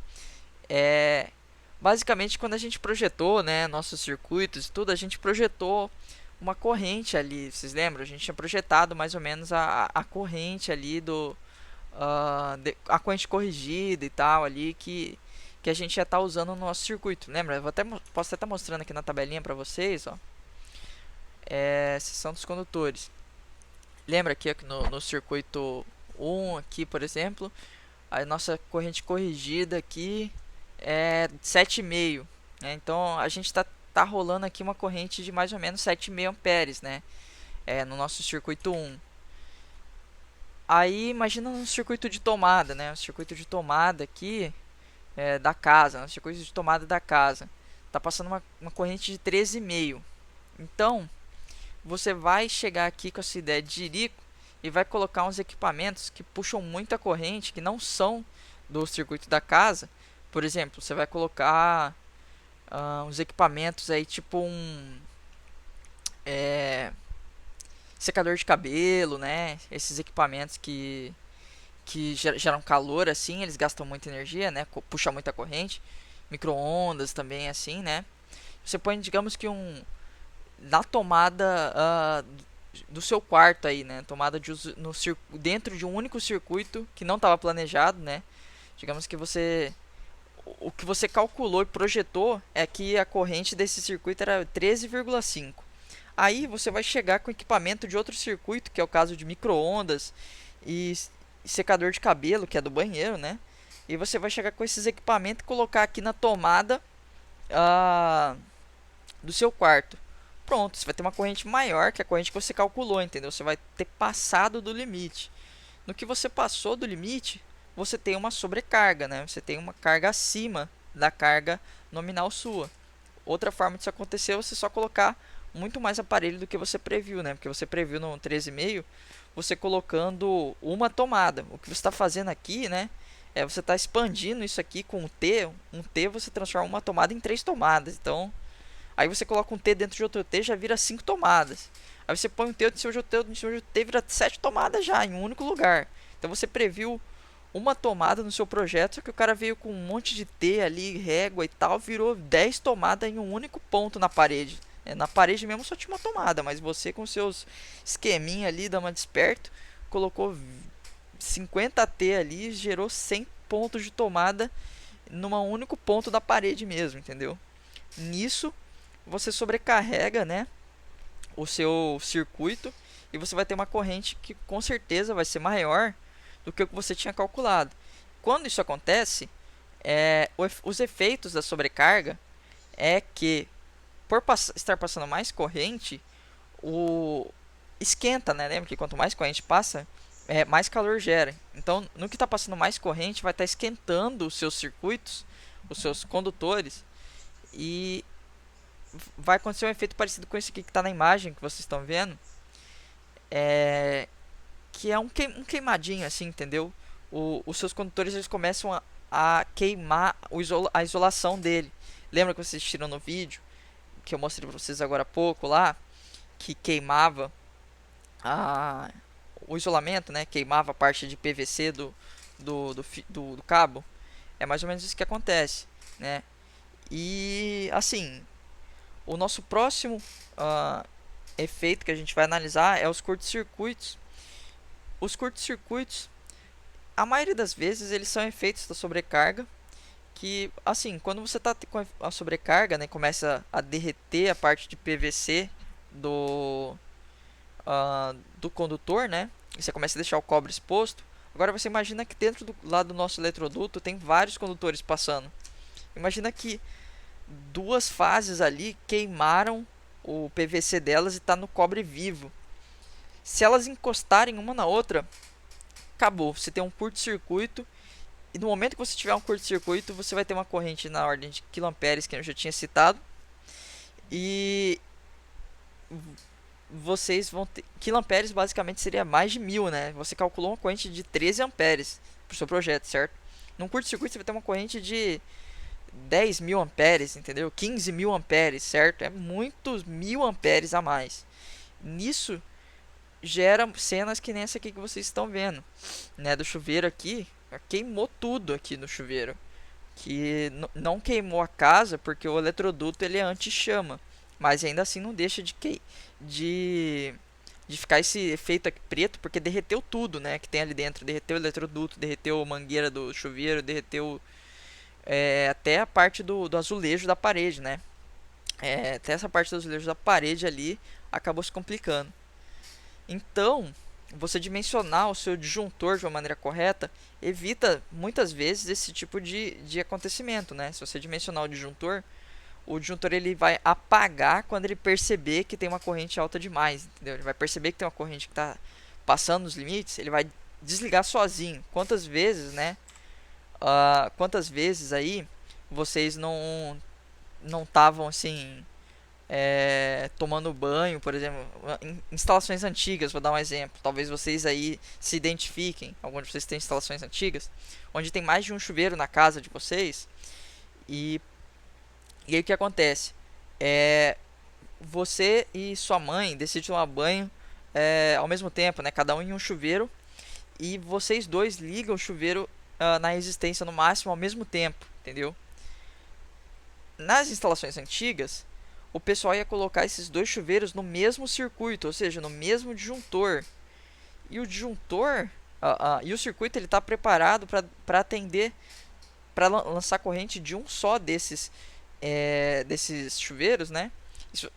Basicamente, quando a gente projetou, né, nossos circuitos e tudo, a gente projetou uma corrente ali, vocês lembram? A gente tinha projetado mais ou menos a corrente ali a corrente corrigida e tal ali que a gente já está usando no nosso circuito. Lembra? Eu posso até estar mostrando aqui na tabelinha para vocês, ó. Seção dos condutores. Lembra aqui no circuito 1 aqui, por exemplo, a nossa corrente corrigida aqui é 7,5, né? Então a gente está rolando aqui uma corrente de mais ou menos 7,5 amperes, né? No nosso circuito 1. Aí imagina um circuito de tomada, né? Um circuito de tomada aqui da casa, um circuito de tomada da casa. Tá passando uma corrente de 13,5. Então você vai chegar aqui com essa ideia de jirico e vai colocar uns equipamentos que puxam muita corrente, que não são do circuito da casa. Por exemplo, você vai colocar uns equipamentos aí, tipo secador de cabelo, né? Esses equipamentos que geram calor, assim, eles gastam muita energia, né? Puxa muita corrente. Micro-ondas também, assim, né? Você põe, digamos que na tomada do seu quarto aí, né? Tomada dentro de um único circuito que não estava planejado, né? Digamos que o que você calculou e projetou é que a corrente desse circuito era 13,5. Aí você vai chegar com equipamento de outro circuito, que é o caso de micro-ondas e secador de cabelo, que é do banheiro, né? E você vai chegar com esses equipamentos e colocar aqui na tomada ah, do seu quarto. Pronto, você vai ter uma corrente maior que a corrente que você calculou, entendeu? Você vai ter passado do limite. No que você passou do limite, você tem uma sobrecarga, né? Você tem uma carga acima da carga nominal sua. Outra forma disso acontecer é você só colocar muito mais aparelho do que você previu, né? Porque você previu no 13,5, você colocando uma tomada. O que você está fazendo aqui, né? É você está expandindo isso aqui com um T. Um T você transforma uma tomada em 3 tomadas. Então, aí você coloca um T dentro de outro T, já vira 5 tomadas. Aí você põe um T em cima de outro T, em cima de outro T, vira 7 tomadas já, em um único lugar. Então você previu uma tomada no seu projeto, só que o cara veio com um monte de T ali, régua e tal, virou 10 tomadas em um único ponto na parede. Na parede mesmo só tinha uma tomada, mas você com seus esqueminha ali, dama desperto, colocou 50 T ali, gerou 100 pontos de tomada num único ponto da parede mesmo, entendeu? Nisso você sobrecarrega, né, o seu circuito e você vai ter uma corrente que com certeza vai ser maior do que o que você tinha calculado. Quando isso acontece, os efeitos da sobrecarga é que por estar passando mais corrente, o esquenta, né? Lembra que quanto mais corrente passa, mais calor gera. Então, no que está passando mais corrente, vai estar esquentando os seus circuitos, os seus condutores, e vai acontecer um efeito parecido com esse aqui que está na imagem que vocês estão vendo, que é um queimadinho assim, entendeu? Os seus condutores eles começam a queimar a isolação dele. Lembra que vocês assistiram no vídeo que eu mostrei para vocês agora há pouco lá, que queimava o isolamento, né? Queimava a parte de PVC do cabo. É mais ou menos isso que acontece, né? E assim, o nosso próximo efeito que a gente vai analisar é os curtos-circuitos. Os curtos-circuitos, a maioria das vezes, eles são efeitos da sobrecarga. Que, assim, quando você está com a sobrecarga, né, começa a derreter a parte de PVC do condutor, né? E você começa a deixar o cobre exposto. Agora você imagina que dentro do nosso eletroduto tem vários condutores passando. Imagina que duas fases ali queimaram o PVC delas e está no cobre vivo. Se elas encostarem uma na outra, acabou. Você tem um curto-circuito. E no momento que você tiver um curto-circuito, você vai ter uma corrente na ordem de quiloamperes, que eu já tinha citado. E vocês vão ter... Quiloamperes basicamente seria mais de 1000, né? Você calculou uma corrente de 13 amperes para o seu projeto, certo? Num curto-circuito você vai ter uma corrente de 10.000 amperes, entendeu? 15.000 amperes, certo? É muitos 1000 amperes a mais. Nisso gera cenas que nem essa aqui que vocês estão vendo, né? Do chuveiro aqui, queimou tudo aqui no chuveiro. Que não queimou a casa porque o eletroduto ele é anti-chama, mas ainda assim não deixa de ficar esse efeito aqui preto, porque derreteu tudo, né, que tem ali dentro. Derreteu o eletroduto, derreteu a mangueira do chuveiro, derreteu até a parte do azulejo da parede, né. Até essa parte do azulejo da parede ali acabou se complicando. Então, você dimensionar o seu disjuntor de uma maneira correta evita muitas vezes esse tipo de acontecimento, né? Se você dimensionar o disjuntor ele vai apagar quando ele perceber que tem uma corrente alta demais, entendeu? Ele vai perceber que tem uma corrente que está passando os limites, ele vai desligar sozinho. Quantas vezes, né? Quantas vezes aí vocês não estavam assim tomando banho, por exemplo, em instalações antigas, vou dar um exemplo. Talvez vocês aí se identifiquem, alguns de vocês têm instalações antigas, onde tem mais de um chuveiro na casa de vocês, e aí o que acontece? Você e sua mãe decidem tomar banho ao mesmo tempo, né? Cada um em um chuveiro, e vocês dois ligam o chuveiro na resistência no máximo ao mesmo tempo, entendeu? Nas instalações antigas, o pessoal ia colocar esses dois chuveiros no mesmo circuito, ou seja, no mesmo disjuntor. E o disjuntor e o circuito ele está preparado para atender, para lançar corrente de um só desses chuveiros, né?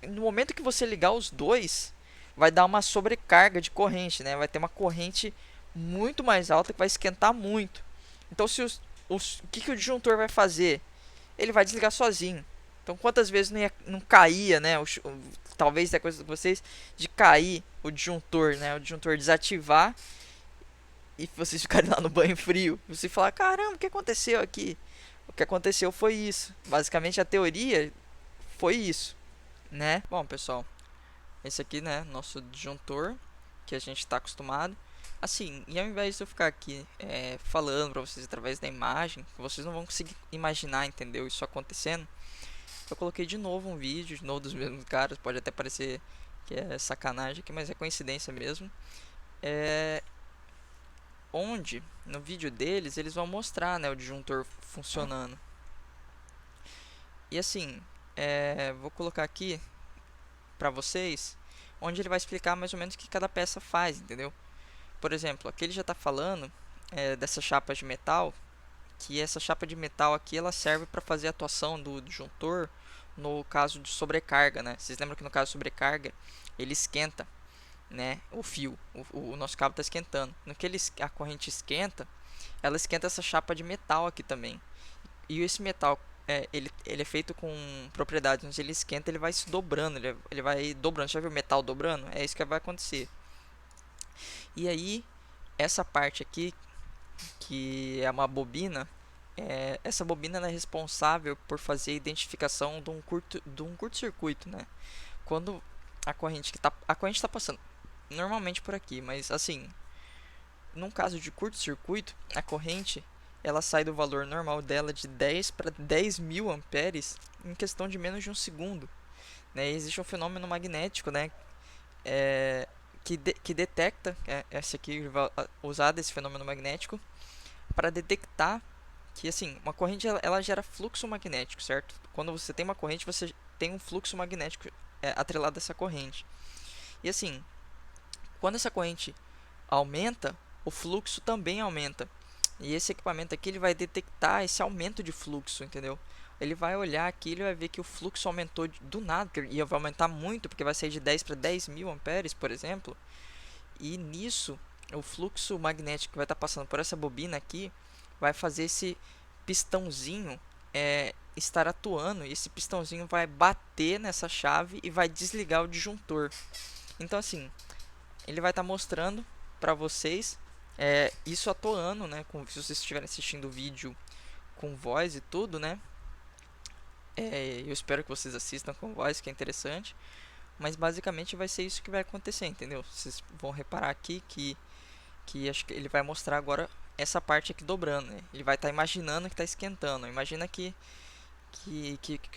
No momento que você ligar os dois, vai dar uma sobrecarga de corrente, né? Vai ter uma corrente muito mais alta que vai esquentar muito. Então, o que o disjuntor vai fazer? Ele vai desligar sozinho. Então, quantas vezes não caía, né? Talvez é coisa de vocês de cair o disjuntor, né? O disjuntor desativar e vocês ficarem lá no banho frio. Você falar, caramba, o que aconteceu aqui? O que aconteceu foi isso. Basicamente, a teoria foi isso, né? Bom, pessoal, esse aqui, né, nosso disjuntor que a gente está acostumado. Assim, e ao invés de eu ficar aqui falando para vocês através da imagem, vocês não vão conseguir imaginar, entendeu? Isso acontecendo. Eu coloquei de novo um vídeo, de novo dos mesmos caras. Pode até parecer que é sacanagem aqui, mas é coincidência mesmo. É, onde no vídeo deles eles vão mostrar, né, o disjuntor funcionando. E assim, vou colocar aqui para vocês, onde ele vai explicar mais ou menos o que cada peça faz, entendeu? Por exemplo, aqui ele já está falando dessa chapa de metal, que essa chapa de metal aqui ela serve para fazer a atuação do disjuntor no caso de sobrecarga, né? Vocês lembram que no caso de sobrecarga ele esquenta, né? O fio, o nosso cabo está esquentando. No que a corrente esquenta, ela esquenta essa chapa de metal aqui também. E esse metal ele é feito com propriedades, onde ele esquenta, ele vai se dobrando, ele vai dobrando. Já viu o metal dobrando? É isso que vai acontecer. E aí, essa parte aqui, que é uma bobina, essa bobina ela é responsável por fazer a identificação de um curto-circuito, né? Quando a corrente está passando normalmente por aqui, mas assim, num caso de curto-circuito, a corrente ela sai do valor normal dela de 10 para 10.000 amperes em questão de menos de um segundo, né? Existe um fenômeno magnético, né? Que detecta, esse aqui usar desse fenômeno magnético para detectar que assim uma corrente ela gera fluxo magnético, certo? Quando você tem uma corrente, você tem um fluxo magnético atrelado a essa corrente. E assim, quando essa corrente aumenta, o fluxo também aumenta. E esse equipamento aqui ele vai detectar esse aumento de fluxo, entendeu? Ele vai olhar aqui e ele vai ver que o fluxo aumentou do nada, e vai aumentar muito, porque vai sair de 10 para 10.000 amperes, por exemplo. E nisso, o fluxo magnético que vai estar passando por essa bobina aqui vai fazer esse pistãozinho estar atuando. E esse pistãozinho vai bater nessa chave e vai desligar o disjuntor. Então, assim, ele vai estar mostrando para vocês isso atuando, né? Se vocês estiverem assistindo o vídeo com voz e tudo, né? Eu espero que vocês assistam com voz, que é interessante. Mas basicamente vai ser isso que vai acontecer, entendeu? Vocês vão reparar aqui que acho que ele vai mostrar agora essa parte aqui dobrando, né? Ele vai estar imaginando que está esquentando. Imagina que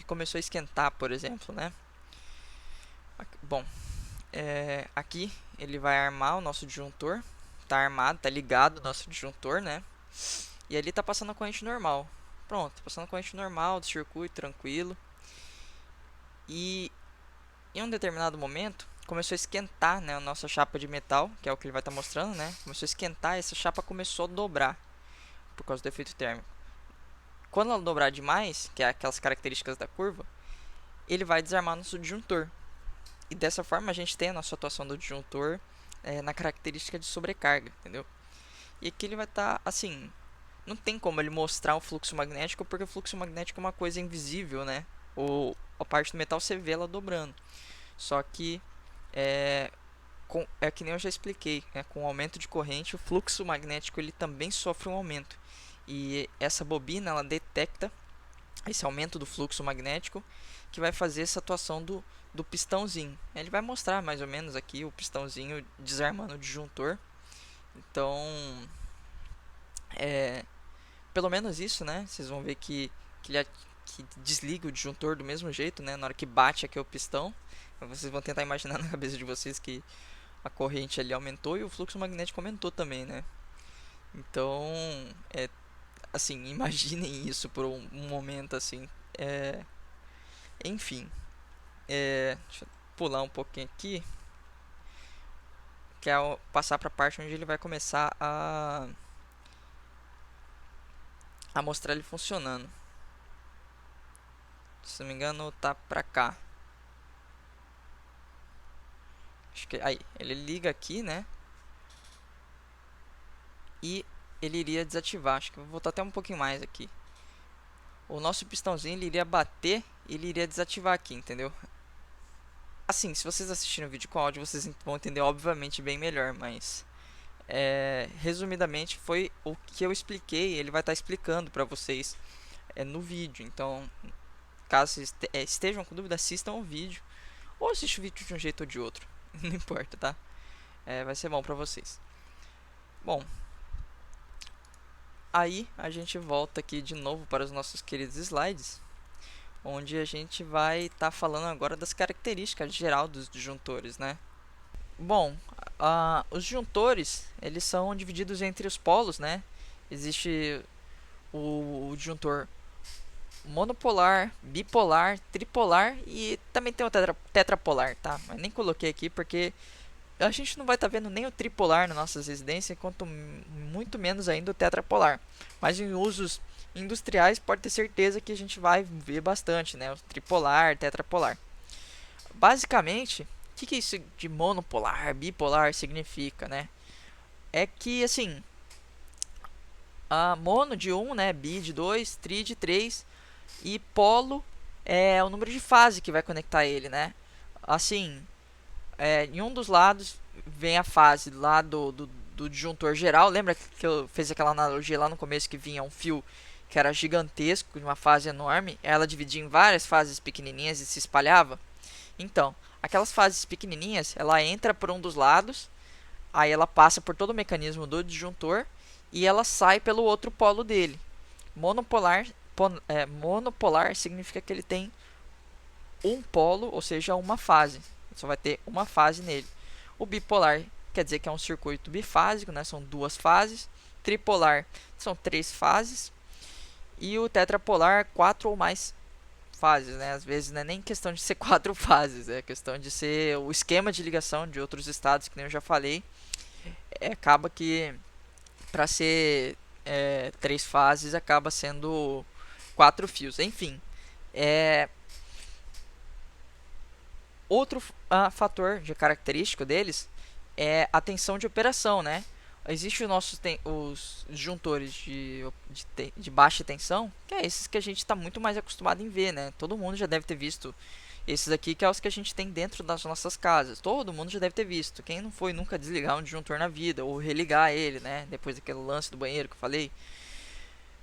começou a esquentar, por exemplo, né? Bom, aqui ele vai armar o nosso disjuntor. Tá armado, tá ligado o nosso disjuntor, né? E ali tá passando a corrente normal. Pronto, passando a corrente normal do circuito, tranquilo. E em um determinado momento começou a esquentar, né, a nossa chapa de metal, que é o que ele vai estar mostrando, né? Começou a esquentar e essa chapa começou a dobrar por causa do efeito térmico. Quando ela dobrar demais, que é aquelas características da curva, ele vai desarmar nosso disjuntor. E dessa forma a gente tem a nossa atuação do disjuntor na característica de sobrecarga, entendeu? E aqui ele vai estar assim, não tem como ele mostrar o fluxo magnético, porque o fluxo magnético é uma coisa invisível, né? A parte do metal você vê ela dobrando. Só que é que nem eu já expliquei, com o aumento de corrente, o fluxo magnético ele também sofre um aumento. E essa bobina ela detecta esse aumento do fluxo magnético que vai fazer essa atuação do pistãozinho. Ele vai mostrar mais ou menos aqui o pistãozinho desarmando o disjuntor. Então, pelo menos isso, né? Vocês vão ver que desliga o disjuntor do mesmo jeito, né? Na hora que bate aqui o pistão. Vocês vão tentar imaginar na cabeça de vocês que a corrente ali aumentou e o fluxo magnético aumentou também, né? Então, assim, imaginem isso por um momento assim. Enfim, deixa eu pular um pouquinho aqui, que é passar para a parte onde ele vai começar a mostrar ele funcionando. Se não me engano, tá pra cá. Acho que aí ele liga aqui, né? E ele iria desativar. Acho que eu vou voltar até um pouquinho mais aqui. O nosso pistãozinho ele iria bater e ele iria desativar aqui, entendeu? Assim, se vocês assistirem o vídeo com áudio, vocês vão entender obviamente bem melhor, mas resumidamente foi o que eu expliquei, ele vai estar explicando para vocês no vídeo. Então, caso vocês estejam com dúvida, assistam o vídeo ou assistam o vídeo de um jeito ou de outro, não importa, tá? Vai ser bom para vocês. Bom, aí a gente volta aqui de novo para os nossos queridos slides, onde a gente vai estar falando agora das características geral dos disjuntores, né? Bom, os disjuntores, eles são divididos entre os polos, né? Existe o disjuntor monopolar, bipolar, tripolar e também tem o tetrapolar, tá? Mas nem coloquei aqui porque a gente não vai estar vendo nem o tripolar nas nossas residências, quanto muito menos ainda o tetrapolar. Mas em usos industriais pode ter certeza que a gente vai ver bastante, né? O tripolar, tetrapolar. Basicamente, o que isso de monopolar, bipolar significa, né? É que assim, a mono de 1, né, bi de 2, tri de 3 e polo é o número de fase que vai conectar ele, né? Assim, em um dos lados vem a fase lá do disjuntor geral. Lembra que eu fiz aquela analogia lá no começo que vinha um fio que era gigantesco, de uma fase enorme, ela dividia em várias fases pequenininhas e se espalhava? Então, aquelas fases pequenininhas, ela entra por um dos lados, aí ela passa por todo o mecanismo do disjuntor e ela sai pelo outro polo dele. Monopolar significa que ele tem um polo, ou seja, uma fase. Só vai ter uma fase nele. O bipolar quer dizer que é um circuito bifásico, né? São duas fases. Tripolar são três fases. E o tetrapolar, quatro ou mais fases, né? Às vezes não é nem questão de ser quatro fases, é questão de ser o esquema de ligação de outros estados, que nem eu já falei. Acaba que para ser três fases acaba sendo quatro fios. Enfim, outro fator de característico deles é a tensão de operação, né? Existem os disjuntores de baixa tensão, que é esses que a gente está muito mais acostumado em ver, né? Todo mundo já deve ter visto esses aqui, que é os que a gente tem dentro das nossas casas. Todo mundo já deve ter visto. Quem não foi nunca desligar um disjuntor na vida, ou religar ele, né? Depois daquele lance do banheiro que eu falei.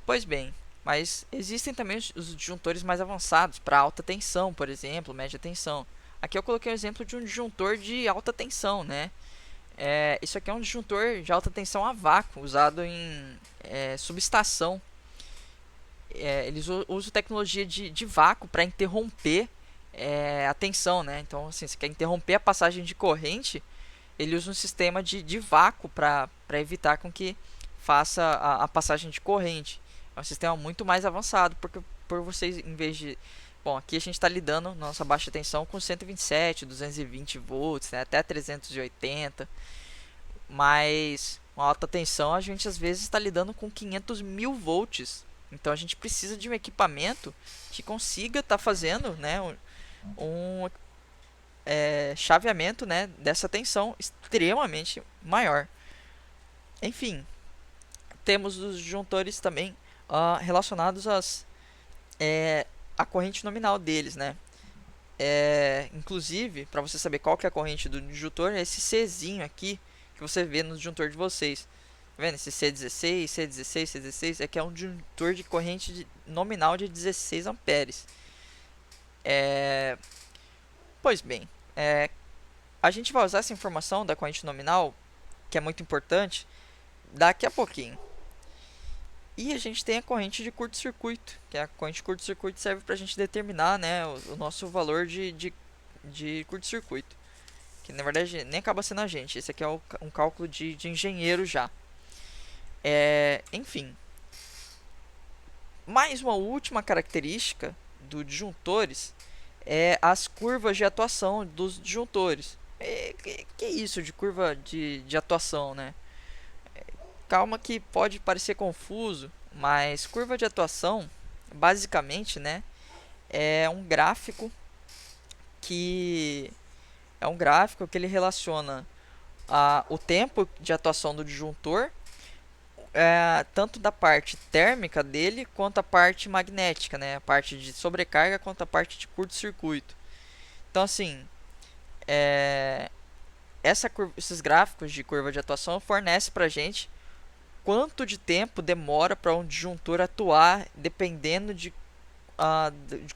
Pois bem, mas existem também os disjuntores mais avançados, para alta tensão, por exemplo, média tensão. Aqui eu coloquei um exemplo de um disjuntor de alta tensão, né? Isso aqui é um disjuntor de alta tensão a vácuo, usado em subestação. Eles usam tecnologia de vácuo para interromper a tensão, né? Então, assim, se quer interromper a passagem de corrente, ele usa um sistema de vácuo para evitar com que faça a passagem de corrente. É um sistema muito mais avançado, porque por vocês, em vez de... Bom, aqui a gente está lidando na nossa baixa tensão com 127, 220 volts, né, até 380. Mas uma alta tensão a gente às vezes está lidando com 500 mil volts. Então a gente precisa de um equipamento que consiga estar fazendo, né, um chaveamento, né, dessa tensão extremamente maior. Enfim, temos os disjuntores também relacionados à corrente nominal deles, né? Inclusive, para você saber qual que é a corrente do disjuntor, é esse Czinho aqui que você vê no disjuntor de vocês. Tá vendo? Esse C16, C16, C16 é que é um disjuntor de corrente nominal de 16 amperes. Pois bem, a gente vai usar essa informação da corrente nominal, que é muito importante, daqui a pouquinho. E a gente tem a corrente de curto-circuito, que a corrente de curto-circuito serve para a gente determinar, né, o nosso valor de curto-circuito. Que na verdade nem acaba sendo a gente, esse aqui é um cálculo de engenheiro já. Enfim, mais uma última característica dos disjuntores é as curvas de atuação dos disjuntores. Que é isso de curva de atuação, né? Calma que pode parecer confuso, mas curva de atuação, basicamente, né, é um gráfico que É um gráfico que ele relaciona o tempo de atuação do disjuntor, tanto da parte térmica dele quanto a parte magnética, né? A parte de sobrecarga quanto a parte de curto-circuito. Então, assim, esses gráficos de curva de atuação fornecem para a gente quanto de tempo demora para um disjuntor atuar, dependendo de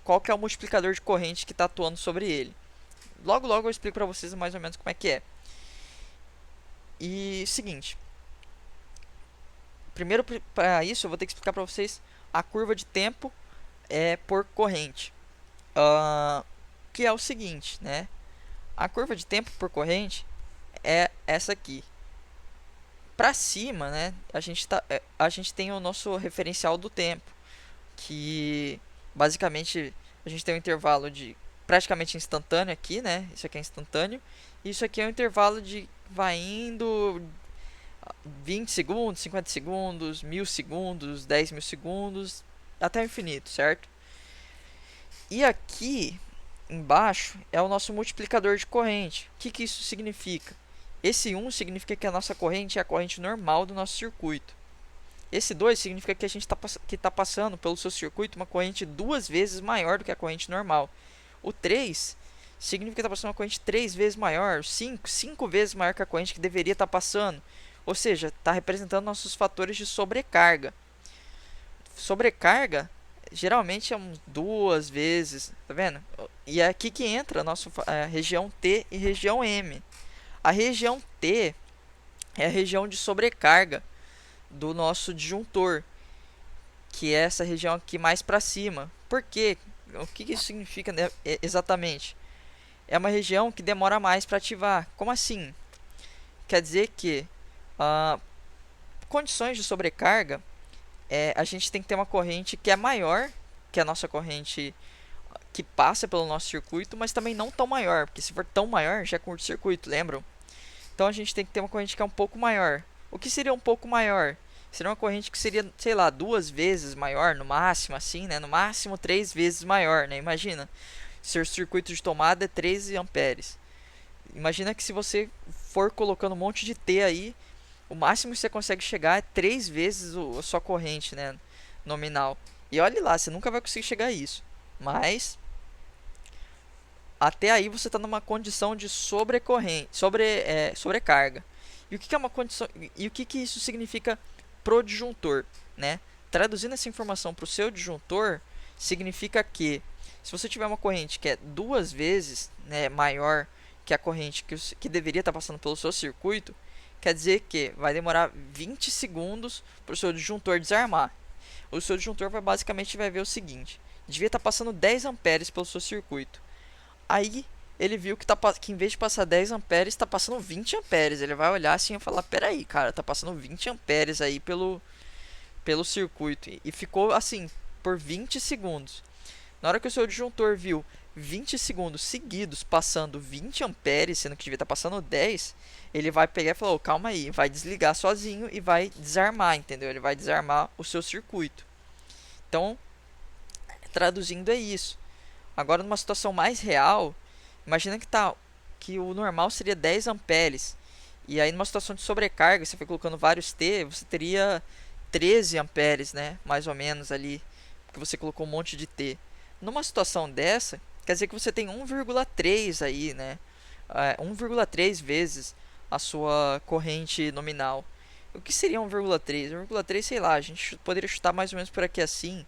qual que é o multiplicador de corrente que está atuando sobre ele. Logo, logo eu explico para vocês mais ou menos como é que é. E seguinte, primeiro para isso eu vou ter que explicar para vocês a curva de tempo por corrente, que é o seguinte, né? A curva de tempo por corrente é essa aqui. Para cima, né? A gente tem o nosso referencial do tempo, que basicamente a gente tem um intervalo de praticamente instantâneo aqui, né? Isso aqui é instantâneo. E isso aqui é um intervalo de vai indo 20 segundos, 50 segundos, 1000 segundos, 10.000 segundos, até o infinito, certo? E aqui embaixo é o nosso multiplicador de corrente. O que isso significa? Esse 1 significa que a nossa corrente é a corrente normal do nosso circuito. Esse 2 significa que a gente está passando pelo seu circuito uma corrente 2 vezes maior do que a corrente normal. O 3 significa que está passando uma corrente 3 vezes maior, 5 vezes maior que a corrente que deveria estar passando. Ou seja, está representando nossos fatores de sobrecarga. Sobrecarga geralmente é 2 vezes, tá vendo? E é aqui que entra a nossa região T e região M. A região T é a região de sobrecarga do nosso disjuntor, que é essa região aqui mais para cima. Por quê? O que isso significa, né, exatamente? É uma região que demora mais para ativar. Como assim? Quer dizer que condições de sobrecarga, a gente tem que ter uma corrente que é maior que a nossa corrente que passa pelo nosso circuito, mas também não tão maior, porque se for tão maior já é curto-circuito, lembram? Então a gente tem que ter uma corrente que é um pouco maior. O que seria um pouco maior? Seria uma corrente que seria, sei lá, 2 vezes maior, no máximo, assim, né? No máximo 3 vezes maior, né? Imagina, seu circuito de tomada é 13 amperes. Imagina que se você for colocando um monte de T aí, o máximo que você consegue chegar é 3 vezes a sua corrente, né? Nominal. E olhe lá, você nunca vai conseguir chegar a isso. Mas até aí você está numa condição de sobrecarga. E o que é uma condição? E o que isso significa pro disjuntor, né? Traduzindo essa informação para o seu disjuntor, significa que se você tiver uma corrente que é 2 vezes, né, maior que a corrente que deveria estar passando pelo seu circuito, quer dizer que vai demorar 20 segundos para o seu disjuntor desarmar. O seu disjuntor basicamente vai ver o seguinte: devia estar passando 10 amperes pelo seu circuito. Aí ele viu que em vez de passar 10 amperes, está passando 20 amperes. Ele vai olhar assim e falar: peraí, cara, tá passando 20 amperes aí pelo circuito. E ficou assim por 20 segundos. Na hora que o seu disjuntor viu 20 segundos seguidos passando 20 amperes, sendo que devia estar passando 10, ele vai pegar e falar: oh, calma aí, vai desligar sozinho e vai desarmar, entendeu? Ele vai desarmar o seu circuito. Então, traduzindo é isso. Agora, numa situação mais real, imagina que o normal seria 10 amperes. E aí, numa situação de sobrecarga, você foi colocando vários T, você teria 13 amperes, né? Mais ou menos ali, porque você colocou um monte de T. Numa situação dessa, quer dizer que você tem 1,3 aí, né? 1,3 vezes a sua corrente nominal. O que seria 1,3? 1,3, sei lá, a gente poderia chutar mais ou menos por aqui assim.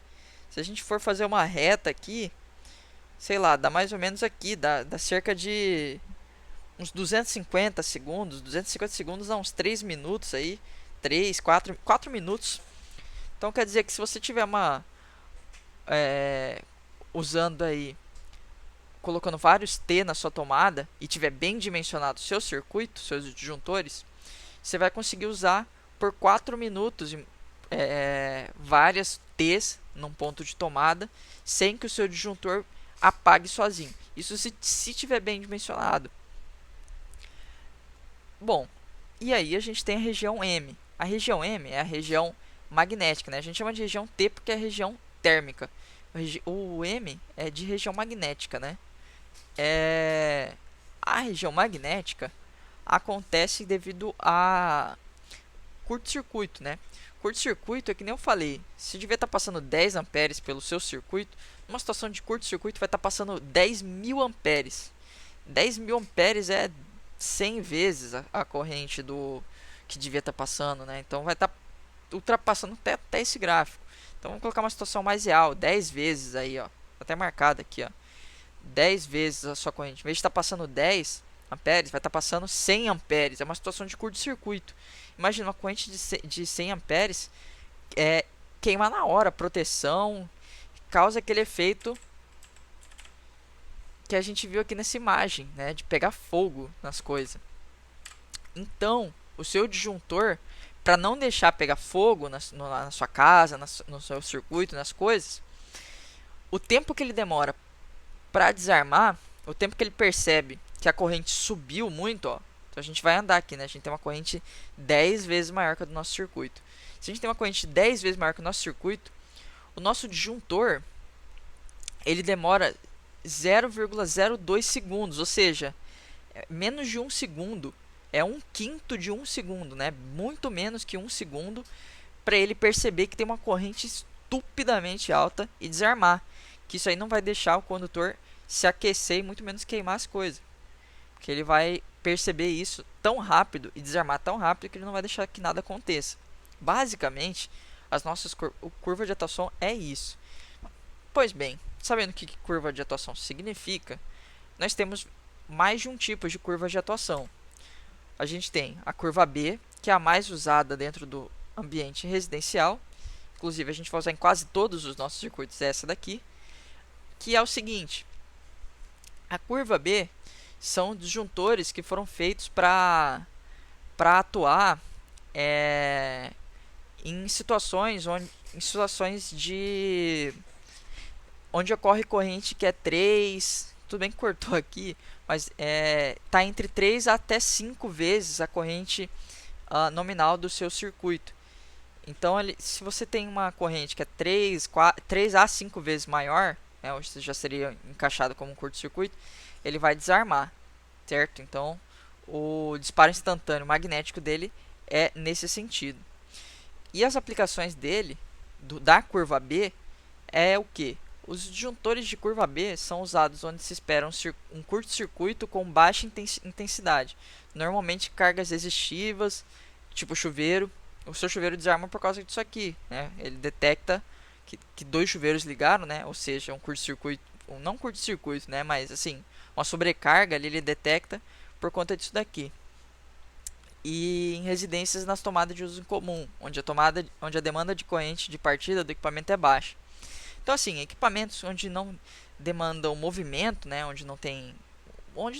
Se a gente for fazer uma reta aqui, sei lá, dá mais ou menos aqui, dá cerca de uns 250 segundos. 250 segundos dá uns 3 minutos aí. 3, 4 minutos. Então quer dizer que se você tiver usando aí, colocando vários T na sua tomada e tiver bem dimensionado o seu circuito, seus disjuntores, você vai conseguir usar por 4 minutos várias T's num ponto de tomada, sem que o seu disjuntor apague sozinho. Isso se tiver bem dimensionado. Bom, e aí a gente tem a região M. A região M é a região magnética, né? A gente chama de região T porque é a região térmica. O M é de região magnética, né? A região magnética acontece devido a curto-circuito, né? Curto-circuito é que nem eu falei, se devia estar passando 10 amperes pelo seu circuito, numa situação de curto-circuito vai estar passando 10.000 amperes. 10.000 amperes é 100 vezes a corrente do que devia estar passando, né? Então vai estar ultrapassando até esse gráfico. Então vamos colocar uma situação mais real, 10 vezes aí, ó. Até marcado aqui, ó. 10 vezes a sua corrente. Em vez de estar passando 10 amperes, vai estar passando 100 amperes. É uma situação de curto-circuito. Imagina uma corrente de 100 amperes queima na hora, proteção, causa aquele efeito que a gente viu aqui nessa imagem, né, de pegar fogo nas coisas. Então, o seu disjuntor, para não deixar pegar fogo na sua casa, no seu circuito, nas coisas, o tempo que ele demora para desarmar, o tempo que ele percebe que a corrente subiu muito, ó. Então a gente vai andar aqui, né? A gente tem uma corrente 10 vezes maior que a do nosso circuito. Se a gente tem uma corrente 10 vezes maior que o nosso circuito, o nosso disjuntor ele demora 0,02 segundos, ou seja, menos de 1 segundo, é 1/5 de 1 segundo, né? Muito menos que 1 segundo para ele perceber que tem uma corrente estupidamente alta e desarmar. Que isso aí não vai deixar o condutor se aquecer e muito menos queimar as coisas. Porque ele vai perceber isso tão rápido e desarmar tão rápido que ele não vai deixar que nada aconteça. Basicamente, as nossas curva de atuação é isso. Pois bem, sabendo o que curva de atuação significa, nós temos mais de um tipo de curva de atuação. A gente tem a curva B, que é a mais usada dentro do ambiente residencial. Inclusive, a gente vai usar em quase todos os nossos circuitos essa daqui, que é o seguinte: a curva B são disjuntores que foram feitos para atuar em situações onde ocorre corrente que é 3, tudo bem que cortou aqui, mas está entre 3 até 5 vezes a corrente nominal do seu circuito. Então, se você tem uma corrente que é 3 a 5 vezes maior, ou seja, já seria encaixado como um curto-circuito, ele vai desarmar, certo? Então, o disparo instantâneo magnético dele é nesse sentido. E as aplicações dele, da curva B, é o que? Os disjuntores de curva B são usados onde se espera um curto-circuito com baixa intensidade. Normalmente cargas resistivas, tipo chuveiro. O seu chuveiro desarma por causa disso aqui, né? Ele detecta que dois chuveiros ligaram, né? Ou seja, um curto-circuito, não curto-circuito, né? Mas assim, uma sobrecarga ali ele detecta por conta disso daqui. E em residências nas tomadas de uso em comum, onde a demanda de corrente de partida do equipamento é baixa. Então assim, equipamentos onde não demandam movimento, né? Onde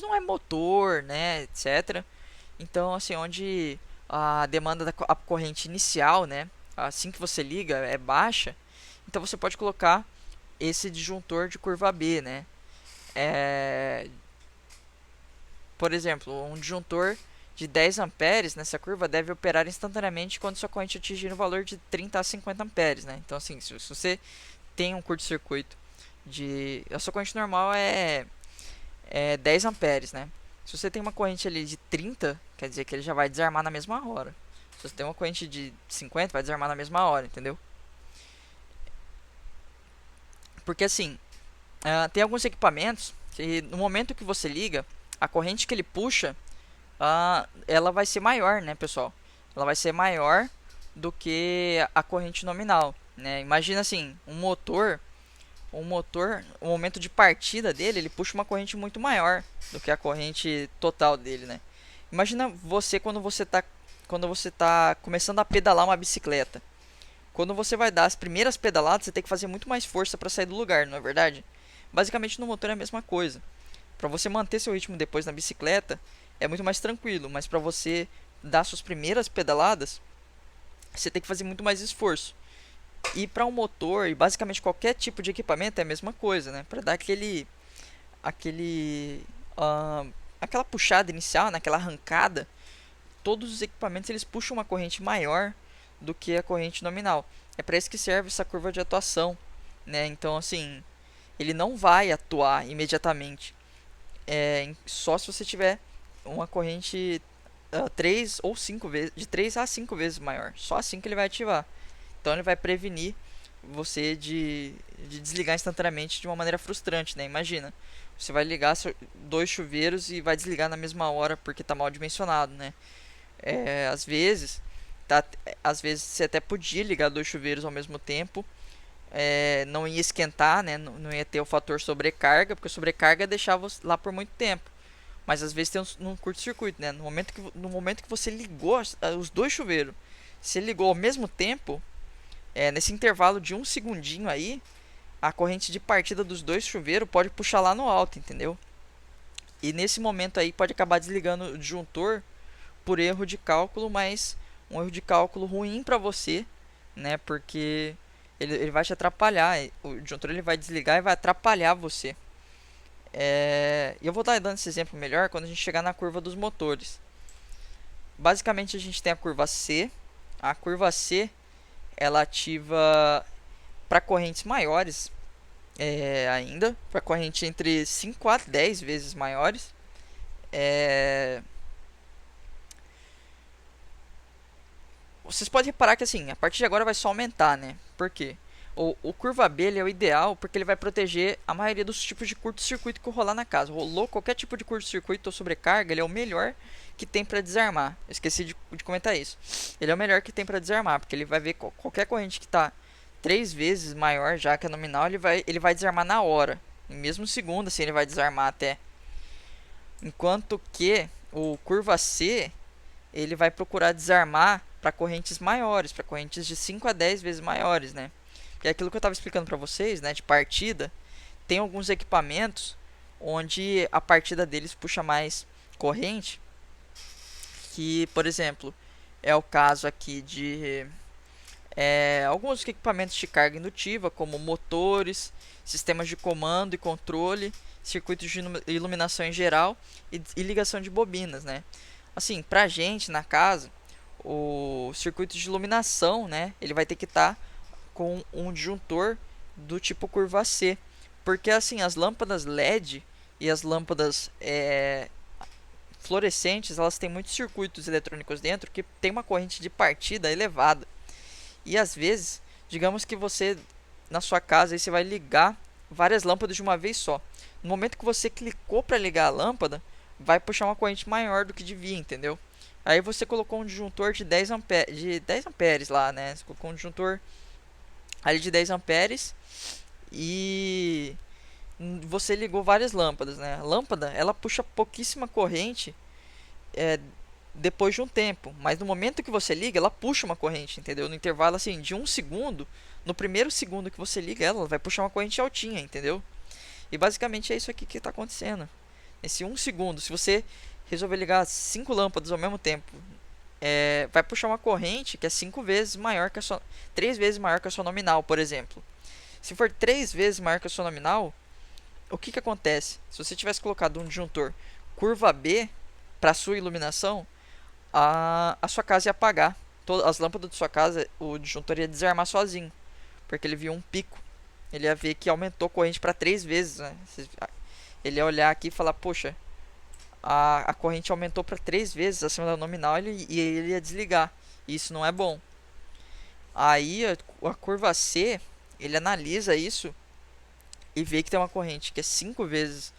não é motor, né? Etc. Então assim, onde a demanda da corrente inicial, né? Assim que você liga, é baixa. Então você pode colocar esse disjuntor de curva B, né? Por exemplo, um disjuntor de 10 amperes nessa curva deve operar instantaneamente quando sua corrente atingir um valor de 30 a 50 amperes, né? Então assim, se você tem um curto-circuito a sua corrente normal é 10 amperes, né? Se você tem uma corrente ali de 30, quer dizer que ele já vai desarmar na mesma hora. Se você tem uma corrente de 50, vai desarmar na mesma hora, entendeu? Porque assim, tem alguns equipamentos que no momento que você liga, a corrente que ele puxa, ela vai ser maior, né, pessoal? Ela vai ser maior do que a corrente nominal, né? Imagina assim, um motor, o momento de partida dele, ele puxa uma corrente muito maior do que a corrente total dele, né? Imagina você quando você tá começando a pedalar uma bicicleta. Quando você vai dar as primeiras pedaladas, você tem que fazer muito mais força para sair do lugar, não é verdade? Basicamente no motor é a mesma coisa. Para você manter seu ritmo depois na bicicleta, é muito mais tranquilo, mas para você dar suas primeiras pedaladas, você tem que fazer muito mais esforço. E para um motor e basicamente qualquer tipo de equipamento é a mesma coisa, né? Para dar aquela puxada inicial, aquela arrancada, todos os equipamentos eles puxam uma corrente maior do que a corrente nominal. É para isso que serve essa curva de atuação, né? Então assim, ele não vai atuar imediatamente. só se você tiver uma corrente 3 ou 5 vezes, de 3 a 5 vezes maior. Só assim que ele vai ativar. Então ele vai prevenir você de desligar instantaneamente de uma maneira frustrante, né? Imagina, você vai ligar dois chuveiros e vai desligar na mesma hora porque está mal dimensionado, né? Às vezes, às vezes você até podia ligar dois chuveiros ao mesmo tempo, não ia esquentar, né? Não ia ter o fator sobrecarga, porque a sobrecarga deixava lá por muito tempo. Mas às vezes tem um curto-circuito, né? No momento que você ligou os dois chuveiros, se ligou ao mesmo tempo, nesse intervalo de um segundinho aí, a corrente de partida dos dois chuveiros pode puxar lá no alto, entendeu? E nesse momento aí pode acabar desligando o disjuntor por erro de cálculo, mas um erro de cálculo ruim para você, né? Porque ele vai te atrapalhar. O disjuntor ele vai desligar e vai atrapalhar você. E eu vou estar dando esse exemplo melhor quando a gente chegar na curva dos motores. Basicamente a gente tem a curva C. A curva C ela ativa para correntes maiores, ainda, para corrente entre 5 a 10 vezes maiores. Vocês podem reparar que assim, a partir de agora vai só aumentar, né? Por quê? O curva B ele é o ideal porque ele vai proteger a maioria dos tipos de curto-circuito que rolar na casa. Rolou qualquer tipo de curto-circuito ou sobrecarga, ele é o melhor que tem para desarmar. Eu esqueci de comentar isso. Ele é o melhor que tem para desarmar, porque ele vai ver qualquer corrente que está 3 vezes maior já que a nominal, ele vai desarmar na hora. Em mesmo segundo, assim, ele vai desarmar até. Enquanto que o curva C, ele vai procurar desarmar para correntes maiores, para correntes de 5 a 10 vezes maiores, né? E é aquilo que eu estava explicando para vocês, né, de partida, tem alguns equipamentos onde a partida deles puxa mais corrente, que, por exemplo, é o caso aqui de alguns equipamentos de carga indutiva, como motores, sistemas de comando e controle, circuitos de iluminação em geral e ligação de bobinas, né? Assim, pra gente na casa, o circuito de iluminação, né, ele vai ter que estar com um disjuntor do tipo curva C, porque assim as lâmpadas LED e as lâmpadas fluorescentes, elas têm muitos circuitos eletrônicos dentro que tem uma corrente de partida elevada. E às vezes, digamos que você na sua casa aí, você vai ligar várias lâmpadas de uma vez só. No momento que você clicou para ligar a lâmpada, vai puxar uma corrente maior do que devia, entendeu? Aí você colocou um disjuntor de 10 amperes lá, né? Você colocou um disjuntor ali de 10 amperes e você ligou várias lâmpadas, né? A lâmpada, ela puxa pouquíssima corrente depois de um tempo, mas no momento que você liga, ela puxa uma corrente, entendeu? No intervalo assim de um segundo, no primeiro segundo que você liga ela vai puxar uma corrente altinha, entendeu? E basicamente é isso aqui que está acontecendo. Nesse um segundo, se você resolver ligar 5 lâmpadas ao mesmo tempo, vai puxar uma corrente que é 5 vezes maior que a sua, 3 vezes maior que a sua nominal, por exemplo. Se for 3 vezes maior que a sua nominal, o que que acontece? Se você tivesse colocado um disjuntor curva B para sua iluminação, a sua casa ia apagar. Todas as lâmpadas da sua casa, o disjuntor ia desarmar sozinho, porque ele viu um pico. Ele ia ver que aumentou a corrente para 3 vezes, né? Ele ia olhar aqui e falar, poxa, a corrente aumentou para 3 vezes acima da nominal e ele ia desligar. Isso não é bom. Aí a curva C, ele analisa isso e vê que tem uma corrente que é 5 vezes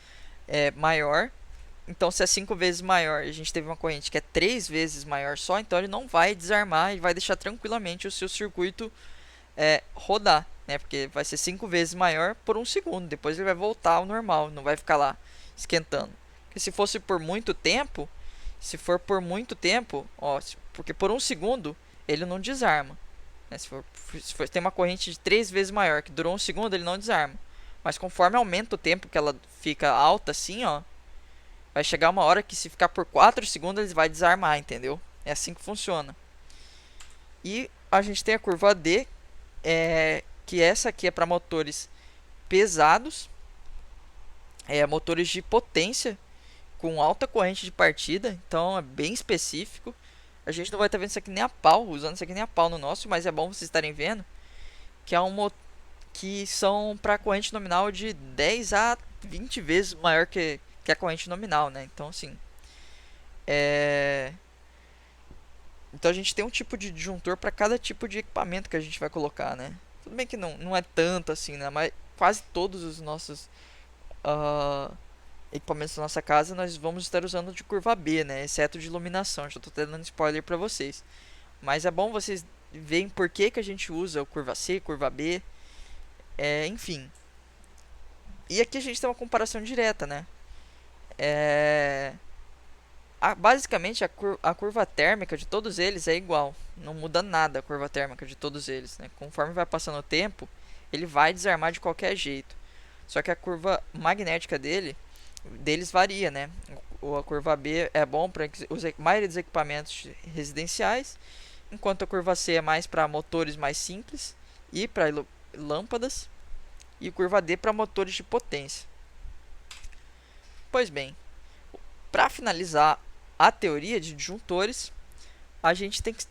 maior. Então, se é 5 vezes maior e a gente teve uma corrente que é 3 vezes maior só, então ele não vai desarmar e vai deixar tranquilamente o seu circuito rodar, né? Porque vai ser 5 vezes maior por um segundo. Depois ele vai voltar ao normal, não vai ficar lá esquentando. Porque se fosse por muito tempo, se for por muito tempo, ó, porque por um segundo ele não desarma, né? Se for tem uma corrente de 3 vezes maior que durou um segundo, ele não desarma. Mas conforme aumenta o tempo que ela fica alta assim, ó, vai chegar uma hora que se ficar por 4 segundos ele vai desarmar, entendeu? É assim que funciona. E a gente tem a curva D, que essa aqui é para motores pesados, motores de potência com alta corrente de partida, então é bem específico. A gente não vai estar vendo isso aqui nem a pau, usando isso aqui nem a pau no nosso, mas é bom vocês estarem vendo que que são para corrente nominal de 10 a 20 vezes maior que que é a corrente nominal, né? Então, assim, é... Então a gente tem um tipo de disjuntor para cada tipo de equipamento que a gente vai colocar, né? Tudo bem que não é tanto assim, né? Mas quase todos os nossos ah, equipamentos da nossa casa nós vamos estar usando de curva B, né? Exceto de iluminação. Já estou dando spoiler para vocês. Mas é bom vocês verem por que a gente usa o curva C, curva B, enfim. E aqui a gente tem uma comparação direta, né? É, basicamente a curva térmica de todos eles é igual. Não muda nada a curva térmica de todos eles, né? Conforme vai passando o tempo, ele vai desarmar de qualquer jeito. Só que a curva magnética deles varia, né? A curva B é bom para a maioria dos equipamentos residenciais, enquanto a curva C é mais para motores mais simples e para lâmpadas, e a curva D para motores de potência. Pois bem, para finalizar a teoria de disjuntores, a gente tem que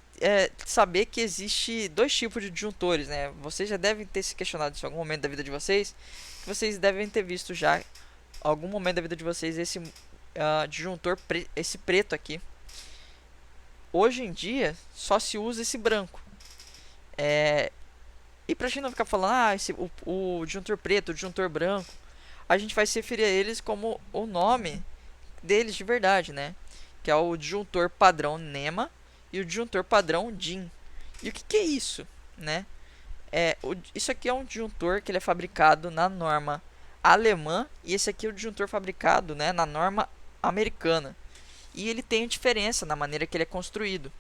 saber que existe dois tipos de disjuntores, né? Vocês já devem ter se questionado isso em algum momento da vida de vocês, que vocês devem ter visto já em algum momento da vida de vocês esse disjuntor, esse preto aqui. Hoje em dia só se usa esse branco. E pra gente não ficar falando, o disjuntor preto, o disjuntor branco, a gente vai se referir a eles como o nome deles de verdade, né? Que é o disjuntor padrão NEMA e o disjuntor padrão DIN. E o que é isso, né? Isso aqui é um disjuntor que ele é fabricado na norma alemã, e esse aqui é o disjuntor fabricado, né, na norma americana. E ele tem diferença na maneira que ele é construído.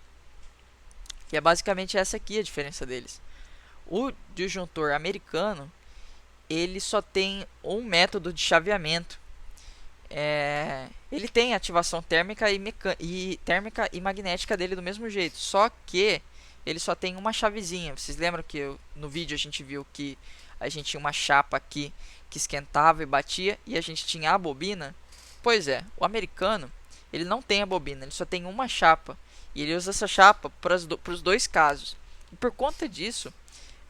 E é basicamente essa aqui a diferença deles. O disjuntor americano, ele só tem um método de chaveamento. Ele tem ativação térmica térmica e magnética dele do mesmo jeito, só que ele só tem uma chavezinha. Vocês lembram que no vídeo a gente viu que a gente tinha uma chapa aqui que esquentava e batia, e a gente tinha a bobina? Pois é, o americano, ele não tem a bobina, ele só tem uma chapa, e ele usa essa chapa para os dois casos. E por conta disso,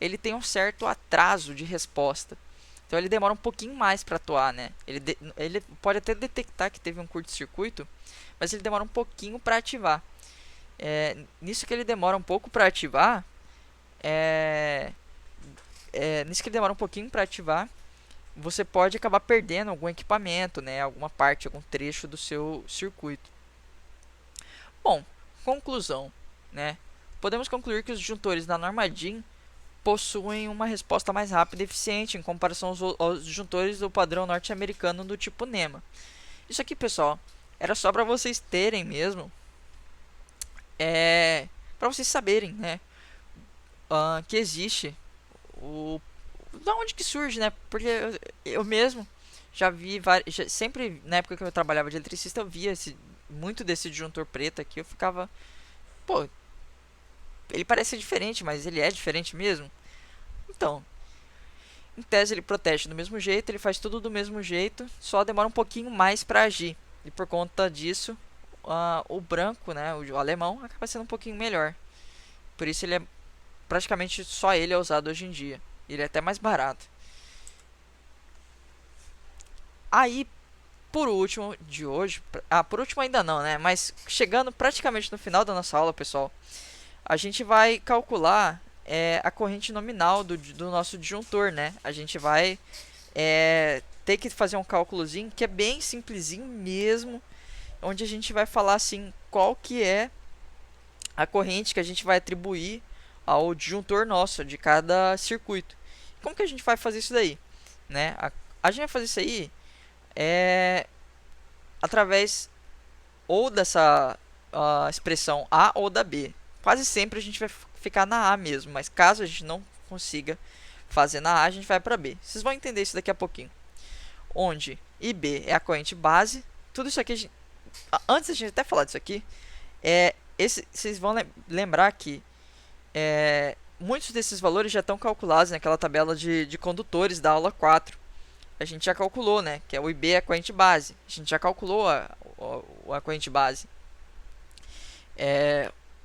ele tem um certo atraso de resposta. Então ele demora um pouquinho mais para atuar, né? Ele pode até detectar que teve um curto-circuito, mas ele demora um pouquinho para ativar. Nisso que ele demora um pouco para ativar, você pode acabar perdendo algum equipamento, né? Alguma parte, algum trecho do seu circuito. Bom, conclusão, né? Podemos concluir que os disjuntores da norma DIN possuem uma resposta mais rápida e eficiente em comparação aos disjuntores do padrão norte-americano do tipo NEMA. Isso aqui, pessoal, era só para vocês terem mesmo, para vocês saberem, né, que existe da onde que surge, né? Porque eu mesmo já vi sempre na época que eu trabalhava de eletricista, eu via muito desse disjuntor preto aqui, eu ficava, pô, ele parece diferente, mas ele é diferente mesmo. Então, em tese ele protege do mesmo jeito, ele faz tudo do mesmo jeito, só demora um pouquinho mais para agir. E por conta disso, o branco, né, o alemão, acaba sendo um pouquinho melhor. Por isso ele praticamente só ele é usado hoje em dia. Ele é até mais barato. Aí, por último de hoje, por último ainda não, né, mas chegando praticamente no final da nossa aula, pessoal, a gente vai calcular a corrente nominal do nosso disjuntor, né? A gente vai ter que fazer um cálculozinho que é bem simplesinho mesmo, onde a gente vai falar assim qual que é a corrente que a gente vai atribuir ao disjuntor nosso de cada circuito. Como que a gente vai fazer isso daí, né? A gente vai fazer isso aí através ou dessa expressão A ou da B. Quase sempre a gente vai ficar na A mesmo, mas caso a gente não consiga fazer na A, a gente vai para B. Vocês vão entender isso daqui a pouquinho. Onde IB é a corrente base. Tudo isso aqui, antes de a gente até falar disso aqui, vocês vão lembrar que muitos desses valores já estão calculados naquela tabela de condutores da aula 4. A gente já calculou, né? Que o IB é a corrente base. A gente já calculou a corrente base.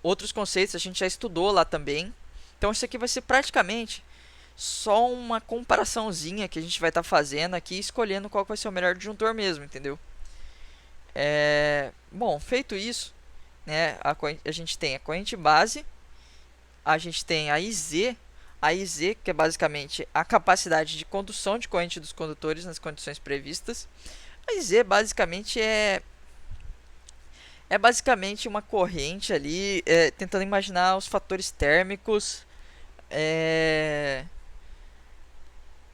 Outros conceitos a gente já estudou lá também. Então isso aqui vai ser praticamente só uma comparaçãozinha que a gente vai estar fazendo aqui, escolhendo qual vai ser o melhor disjuntor mesmo, entendeu? Bom, feito isso, né, a gente tem a corrente base, a gente tem a IZ, que é basicamente a capacidade de condução de corrente dos condutores nas condições previstas. A IZ basicamente é basicamente uma corrente ali, tentando imaginar os fatores térmicos. é,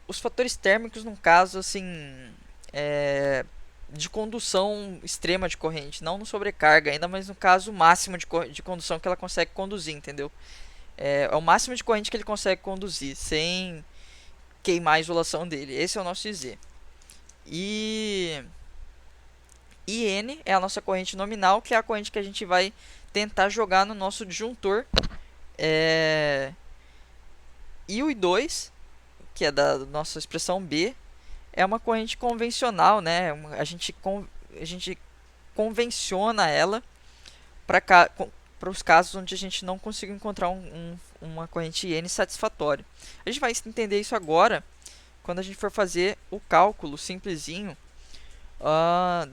os fatores térmicos, no caso, assim, é, de condução extrema de corrente, não no sobrecarga ainda, mas no caso máximo de condução que ela consegue conduzir, entendeu? É o máximo de corrente que ele consegue conduzir, sem queimar a isolação dele. Esse é o nosso IZ. E IN é a nossa corrente nominal, que é a corrente que a gente vai tentar jogar no nosso disjuntor. E o I2, que é da nossa expressão B, é uma corrente convencional, né? A gente convenciona ela para os casos onde a gente não conseguiu encontrar uma corrente N satisfatória. A gente vai entender isso agora quando a gente for fazer o cálculo simplesinho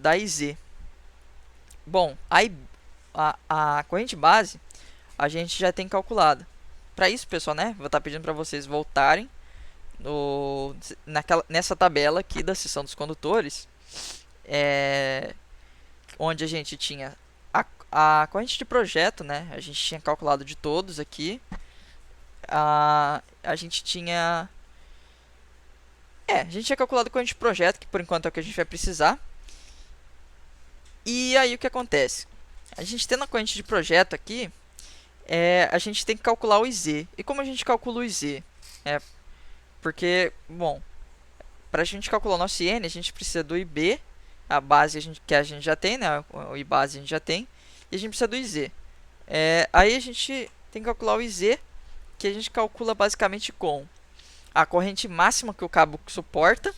da IZ. Bom, a corrente base a gente já tem calculada. Para isso, pessoal, né? Vou estar pedindo para vocês voltarem nessa tabela aqui da seção dos condutores, onde a gente tinha a corrente de projeto, né? A gente tinha calculado de todos aqui. A gente tinha a gente tinha calculado a corrente de projeto, que por enquanto é o que a gente vai precisar. E aí o que acontece? A gente tendo a corrente de projeto aqui, a gente tem que calcular o IZ. E como a gente calcula o IZ? Porque, bom, para a gente calcular o nosso IN, a gente precisa do IB, a base que a gente já tem, né? O I base a gente já tem, e a gente precisa do IZ. Aí a gente tem que calcular o IZ, que a gente calcula basicamente com a corrente máxima que o cabo suporta,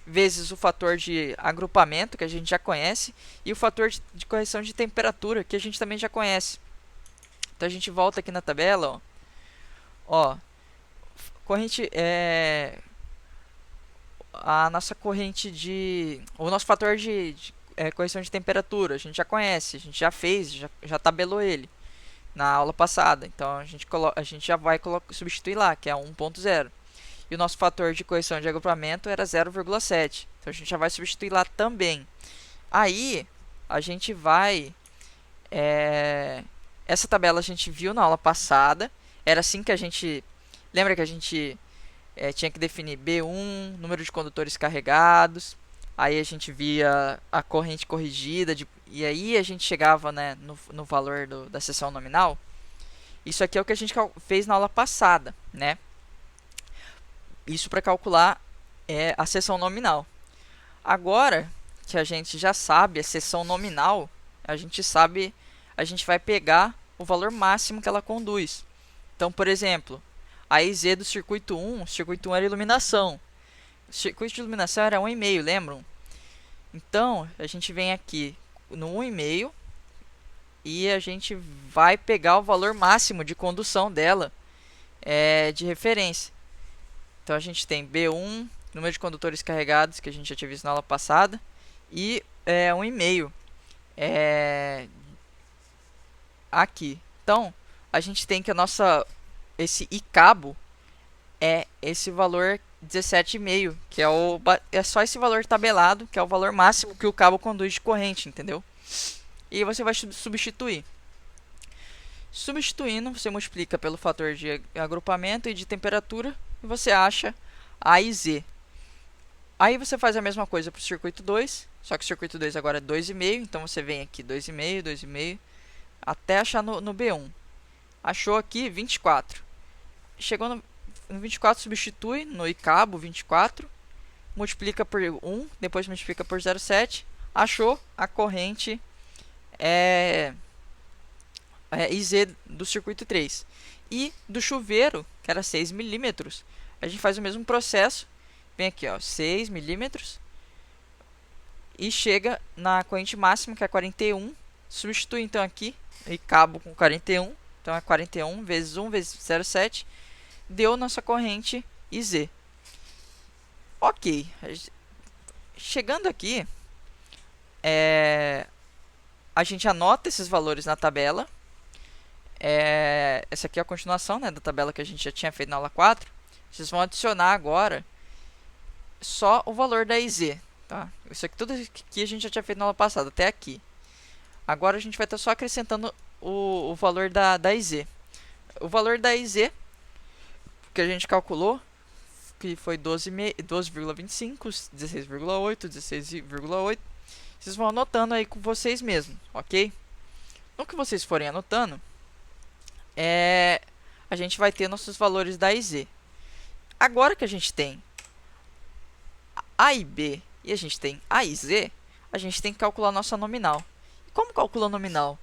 vezes o fator de agrupamento, que a gente já conhece, e o fator de correção de temperatura, que a gente também já conhece. Então a gente volta aqui na tabela, ó, corrente a nossa corrente o nosso fator de correção de temperatura, a gente já conhece, a gente já fez, já tabelou ele na aula passada. Então a gente já vai substituir lá, que é 1.0. E o nosso fator de correção de agrupamento era 0,7. Então a gente já vai substituir lá também. Aí a gente vai essa tabela a gente viu na aula passada. Era assim que a gente... Lembra que a gente tinha que definir B1, número de condutores carregados. Aí a gente via a corrente corrigida. E aí a gente chegava, né, no valor da seção nominal. Isso aqui é o que a gente fez na aula passada, né? Isso para calcular a seção nominal. Agora que a gente já sabe a seção nominal, a gente vai pegar o valor máximo que ela conduz. Então, por exemplo, a IZ do circuito 1, o circuito 1 era iluminação. O circuito de iluminação era 1,5, lembram? Então, a gente vem aqui no 1,5 e a gente vai pegar o valor máximo de condução dela de referência. Então, a gente tem B1, número de condutores carregados, que a gente já tinha visto na aula passada, e 1,5 aqui. Então, a gente tem que esse I cabo é esse valor 17,5, que é só esse valor tabelado, que é o valor máximo que o cabo conduz de corrente, entendeu? E você vai substituir. Substituindo, você multiplica pelo fator de agrupamento e de temperatura e você acha a IZ. Aí você faz a mesma coisa para o circuito 2, só que o circuito 2 agora é 2,5, então você vem aqui 2,5, 2,5, até achar no B1. Achou aqui 24. Chegou no 24, substitui no I cabo 24, multiplica por 1, depois multiplica por 0,7, achou a corrente IZ do circuito 3. E do chuveiro, que era 6 milímetros, a gente faz o mesmo processo, vem aqui, ó, 6 milímetros, e chega na corrente máxima, que é 41, substitui então aqui, e cabo com 41, então é 41 vezes 1 vezes 0,7, deu nossa corrente IZ. Ok, chegando aqui, a gente anota esses valores na tabela. Essa aqui é a continuação, né, da tabela que a gente já tinha feito na aula 4. Vocês vão adicionar agora só o valor da IZ. Tá? Isso aqui, tudo aqui a gente já tinha feito na aula passada, até aqui. Agora a gente vai estar só acrescentando o valor da IZ. O valor da IZ que a gente calculou, que foi 12,25, 16,8, 16,8. Vocês vão anotando aí com vocês mesmos, ok? No que vocês forem anotando, a gente vai ter nossos valores da IZ. Agora que a gente tem A e B e a gente tem A e Z, a gente tem que calcular nossa nominal. Como calcula a nominal?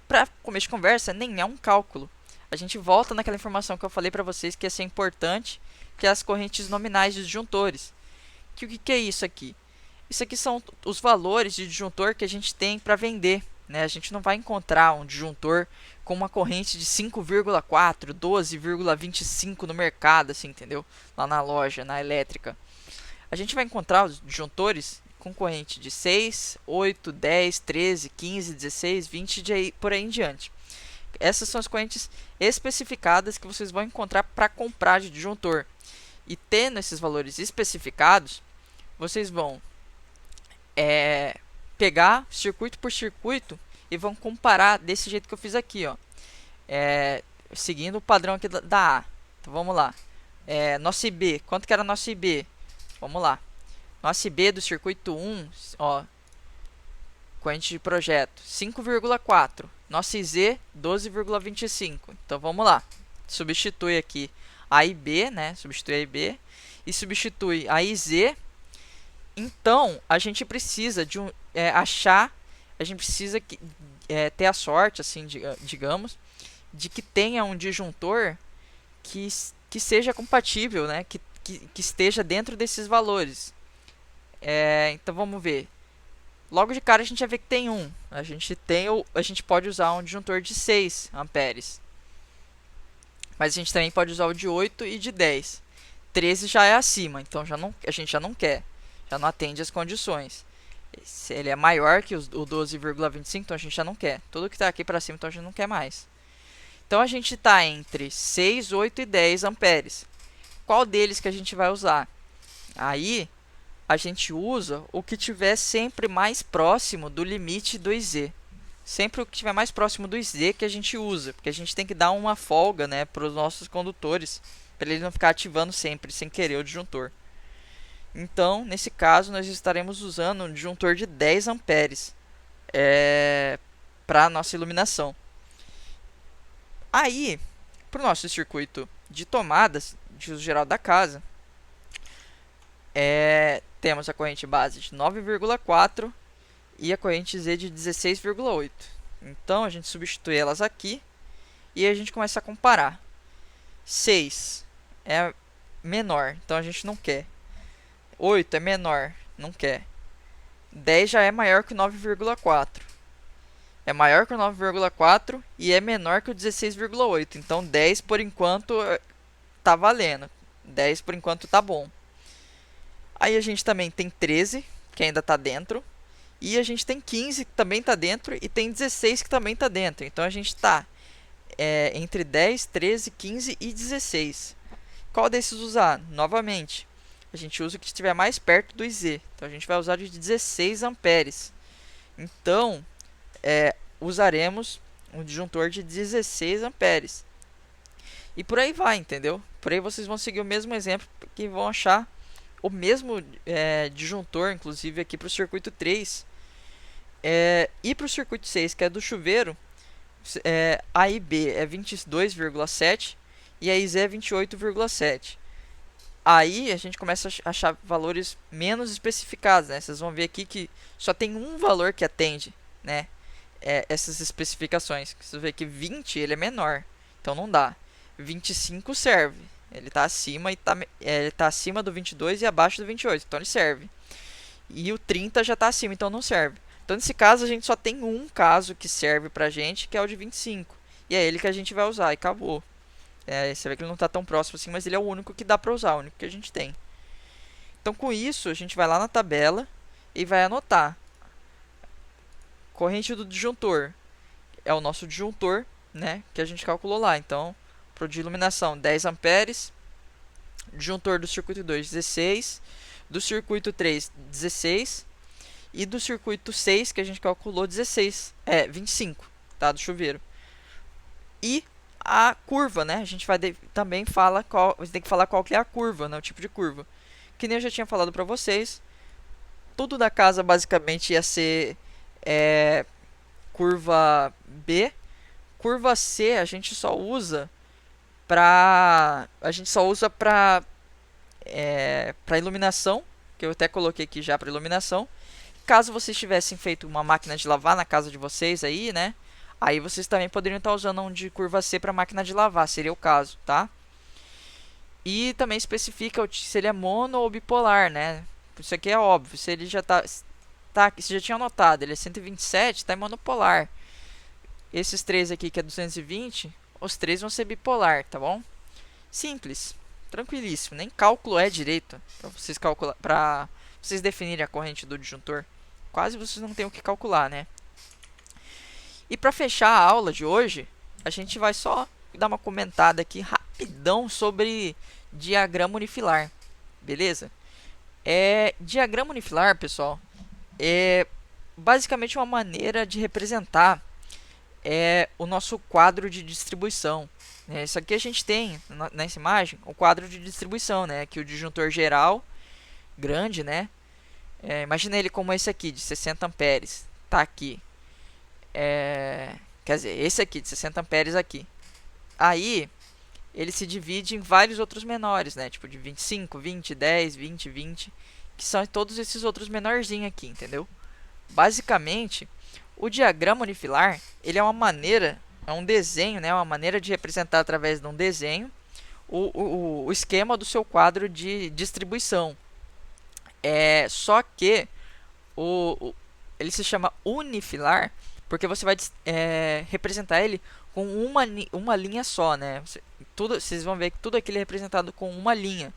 Para começo de conversa, nem é um cálculo. A gente volta naquela informação que eu falei para vocês que ia ser importante, que é as correntes nominais de disjuntores. O que é isso aqui? Isso aqui são os valores de disjuntor que a gente tem para vender. Né? A gente não vai encontrar um disjuntor com uma corrente de 5,4, 12,25 no mercado, assim, entendeu? Lá na loja, na elétrica. A gente vai encontrar os disjuntores com corrente de 6, 8, 10, 13, 15, 16, 20 e por aí em diante. Essas são as correntes especificadas que vocês vão encontrar para comprar de disjuntor. E tendo esses valores especificados, vocês vão pegar circuito por circuito e vão comparar desse jeito que eu fiz aqui, ó. Seguindo o padrão aqui da A. Então vamos lá. Nosso IB, quanto que era nosso IB? Vamos lá. Nosso IB do circuito 1, ó, corrente de projeto, 5,4. Nosso IZ, 12,25. Então vamos lá. Substitui aqui A e B, né? Substitui A e B e substitui A e Z. Então a gente precisa de achar, a gente precisa ter a sorte, assim, digamos, de que tenha um disjuntor que seja compatível, né? Que esteja dentro desses valores. Então vamos ver. Logo de cara a gente já vê que tem um. A gente pode usar um disjuntor de 6 amperes. Mas a gente também pode usar o de 8 e de 10. 13 já é acima, então a gente já não quer. Já não atende as condições. Se ele é maior que o 12,25, então a gente já não quer. Tudo que está aqui para cima, então a gente não quer mais. Então a gente está entre 6, 8 e 10 amperes. Qual deles que a gente vai usar? Aí a gente usa o que tiver sempre mais próximo do limite do IZ. Sempre o que estiver mais próximo do IZ que a gente usa, porque a gente tem que dar uma folga, né, para os nossos condutores, para ele não ficar ativando sempre, sem querer, o disjuntor. Então, nesse caso, nós estaremos usando um disjuntor de 10 amperes para a nossa iluminação. Aí, para o nosso circuito de tomadas de uso geral da casa, temos a corrente base de 9,4 e a corrente Z de 16,8. Então, a gente substitui elas aqui e a gente começa a comparar. 6 é menor, então a gente não quer. 8 é menor, não quer. 10 já é maior que o 9,4. É maior que o 9,4 e é menor que o 16,8. Então, 10 por enquanto tá valendo. 10 por enquanto tá bom. Aí a gente também tem 13, que ainda está dentro. E a gente tem 15, que também está dentro. E tem 16, que também está dentro. Então a gente está entre 10, 13, 15 e 16. Qual desses usar? Novamente, a gente usa o que estiver mais perto do IZ. Então a gente vai usar de 16 amperes. Então, usaremos um disjuntor de 16 amperes. E por aí vai, entendeu? Por aí vocês vão seguir o mesmo exemplo que vão achar o mesmo disjuntor, inclusive aqui para o circuito 3. E para o circuito 6, que é do chuveiro, A e B é 22,7 e a IZ é 28,7. Aí a gente começa a achar valores menos especificados, né? Vocês vão ver aqui que só tem um valor que atende, né? Essas especificações. Vocês vão ver que 20 ele é menor, então não dá. 25 serve. Ele está acima ele tá acima do 22 e abaixo do 28, então ele serve. E o 30 já está acima, então não serve. Então nesse caso a gente só tem um caso que serve pra gente, que é o de 25. E é ele que a gente vai usar e acabou. Você vê que ele não está tão próximo assim, mas ele é o único que dá para usar, o único que a gente tem. Então com isso a gente vai lá na tabela e vai anotar Corrente do disjuntor é o nosso disjuntor, né, que a gente calculou lá. Então, para de iluminação, 10 amperes. Disjuntor do circuito 2, 16. Do circuito 3, 16. E do circuito 6, que a gente calculou, 25, tá, do chuveiro. E a curva, né? A gente vai também fala qual, você tem que falar qual que é a curva, né? O tipo de curva. Que nem eu já tinha falado para vocês, tudo da casa basicamente ia ser curva B. Curva C a gente só usa para para iluminação, que eu até coloquei aqui já para iluminação. Caso vocês tivessem feito uma máquina de lavar na casa de vocês aí, né? Aí vocês também poderiam estar usando um de curva C para máquina de lavar, seria o caso, tá? E também especifica se ele é mono ou bipolar, né? Isso aqui é óbvio, se ele já você já tinha notado, ele é 127, está em monopolar. Esses três aqui que é 220, os três vão ser bipolar, tá bom? Simples, tranquilíssimo, nem cálculo é direito para vocês definirem a corrente do disjuntor. Quase vocês não têm o que calcular, né? E para fechar a aula de hoje, a gente vai só dar uma comentada aqui rapidão sobre diagrama unifilar, beleza? Diagrama unifilar, pessoal, é basicamente uma maneira de representar o nosso quadro de distribuição. Isso aqui a gente tem nessa imagem o quadro de distribuição, né? Aqui o disjuntor geral, grande, né? Imagina ele como esse aqui, de 60 amperes. Tá aqui. Quer dizer, esse aqui, de 60 amperes aqui. Aí, ele se divide em vários outros menores, né? Tipo de 25, 20, 10, 20, 20. Que são todos esses outros menorzinhos aqui, entendeu? Basicamente, o diagrama unifilar, ele é uma maneira, é um desenho, né? Uma maneira de representar através de um desenho o esquema do seu quadro de distribuição. Só que ele se chama unifilar porque você vai representar ele com uma linha só, né? Vocês vão ver que tudo aquilo é representado com uma linha.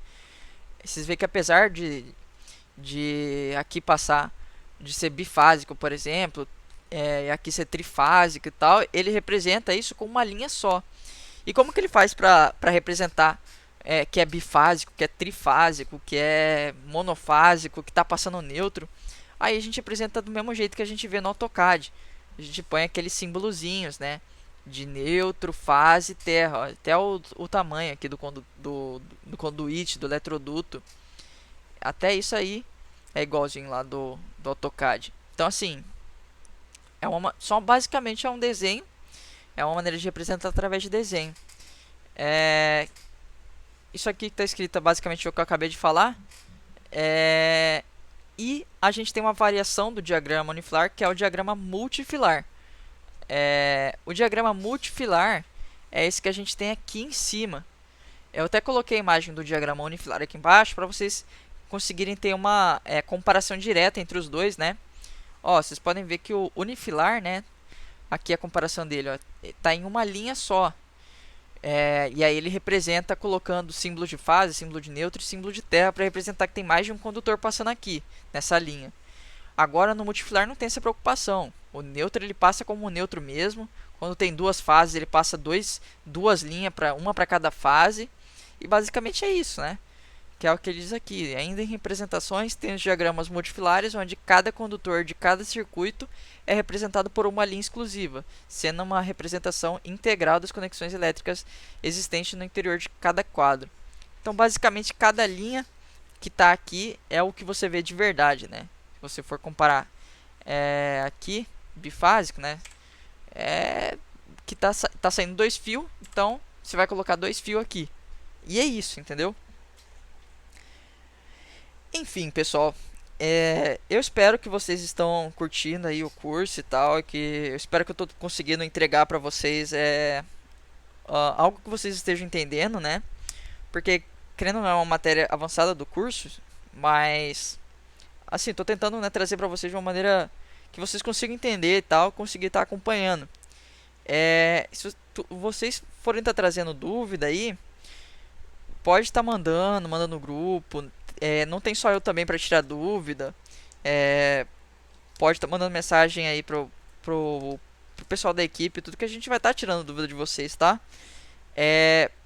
Vocês veem que apesar de aqui passar de ser bifásico, por exemplo, aqui ser trifásico e tal, ele representa isso com uma linha só. E como que ele faz para representar que é bifásico, que é trifásico, que é monofásico, que está passando neutro? Aí a gente representa do mesmo jeito que a gente vê no AutoCAD. A gente põe aqueles símbolozinhos, né? De neutro, fase, terra. Ó, até o tamanho aqui do conduíte, do eletroduto. Até isso aí é igualzinho lá do AutoCAD. Então, assim, basicamente é um desenho. É uma maneira de representar através de desenho. Isso aqui que está escrito é basicamente o que eu acabei de falar. E a gente tem uma variação do diagrama unifilar, que é o diagrama multifilar. O diagrama multifilar é esse que a gente tem aqui em cima. Eu até coloquei a imagem do diagrama unifilar aqui embaixo para vocês conseguirem ter uma comparação direta entre os dois, né? Ó, vocês podem ver que o unifilar, né? Aqui a comparação dele, está em uma linha só. E aí ele representa colocando símbolo de fase, símbolo de neutro e símbolo de terra para representar que tem mais de um condutor passando aqui, nessa linha. Agora no multifilar não tem essa preocupação. O neutro ele passa como um neutro mesmo. Quando tem duas fases ele passa duas linhas, uma para cada fase. E basicamente é isso, né? Que é o que ele diz aqui. Ainda em representações tem os diagramas multifilares, onde cada condutor de cada circuito é representado por uma linha exclusiva, sendo uma representação integral das conexões elétricas existentes no interior de cada quadro. Então, basicamente, cada linha que está aqui é o que você vê de verdade, né? Se você for comparar aqui, bifásico, né? Que tá saindo dois fios, então você vai colocar dois fios aqui. E é isso, entendeu? Enfim, pessoal, eu espero que vocês estão curtindo aí o curso e tal, eu espero que eu estou conseguindo entregar para vocês algo que vocês estejam entendendo, né? Porque, querendo ou não, é uma matéria avançada do curso, mas, assim, estou tentando, né, trazer para vocês de uma maneira que vocês consigam entender e tal, conseguir estar acompanhando. Se vocês forem estar trazendo dúvida aí, pode estar mandando no grupo. Não tem só eu também para tirar dúvida. Pode estar mandando mensagem aí pro pessoal da equipe, tudo que a gente vai estar tirando dúvida de vocês, tá?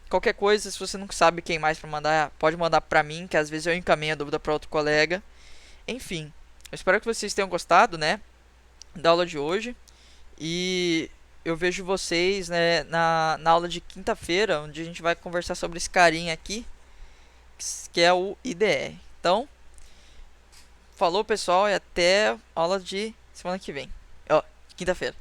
Qualquer coisa, se você não sabe quem mais para mandar, pode mandar pra mim, que às vezes eu encaminho a dúvida para outro colega. Enfim, eu espero que vocês tenham gostado, né, da aula de hoje. E eu vejo vocês, né, na aula de quinta-feira, onde a gente vai conversar sobre esse carinha aqui, que é o IDE. Então, falou pessoal e até a aula de semana que vem. Ó, quinta-feira.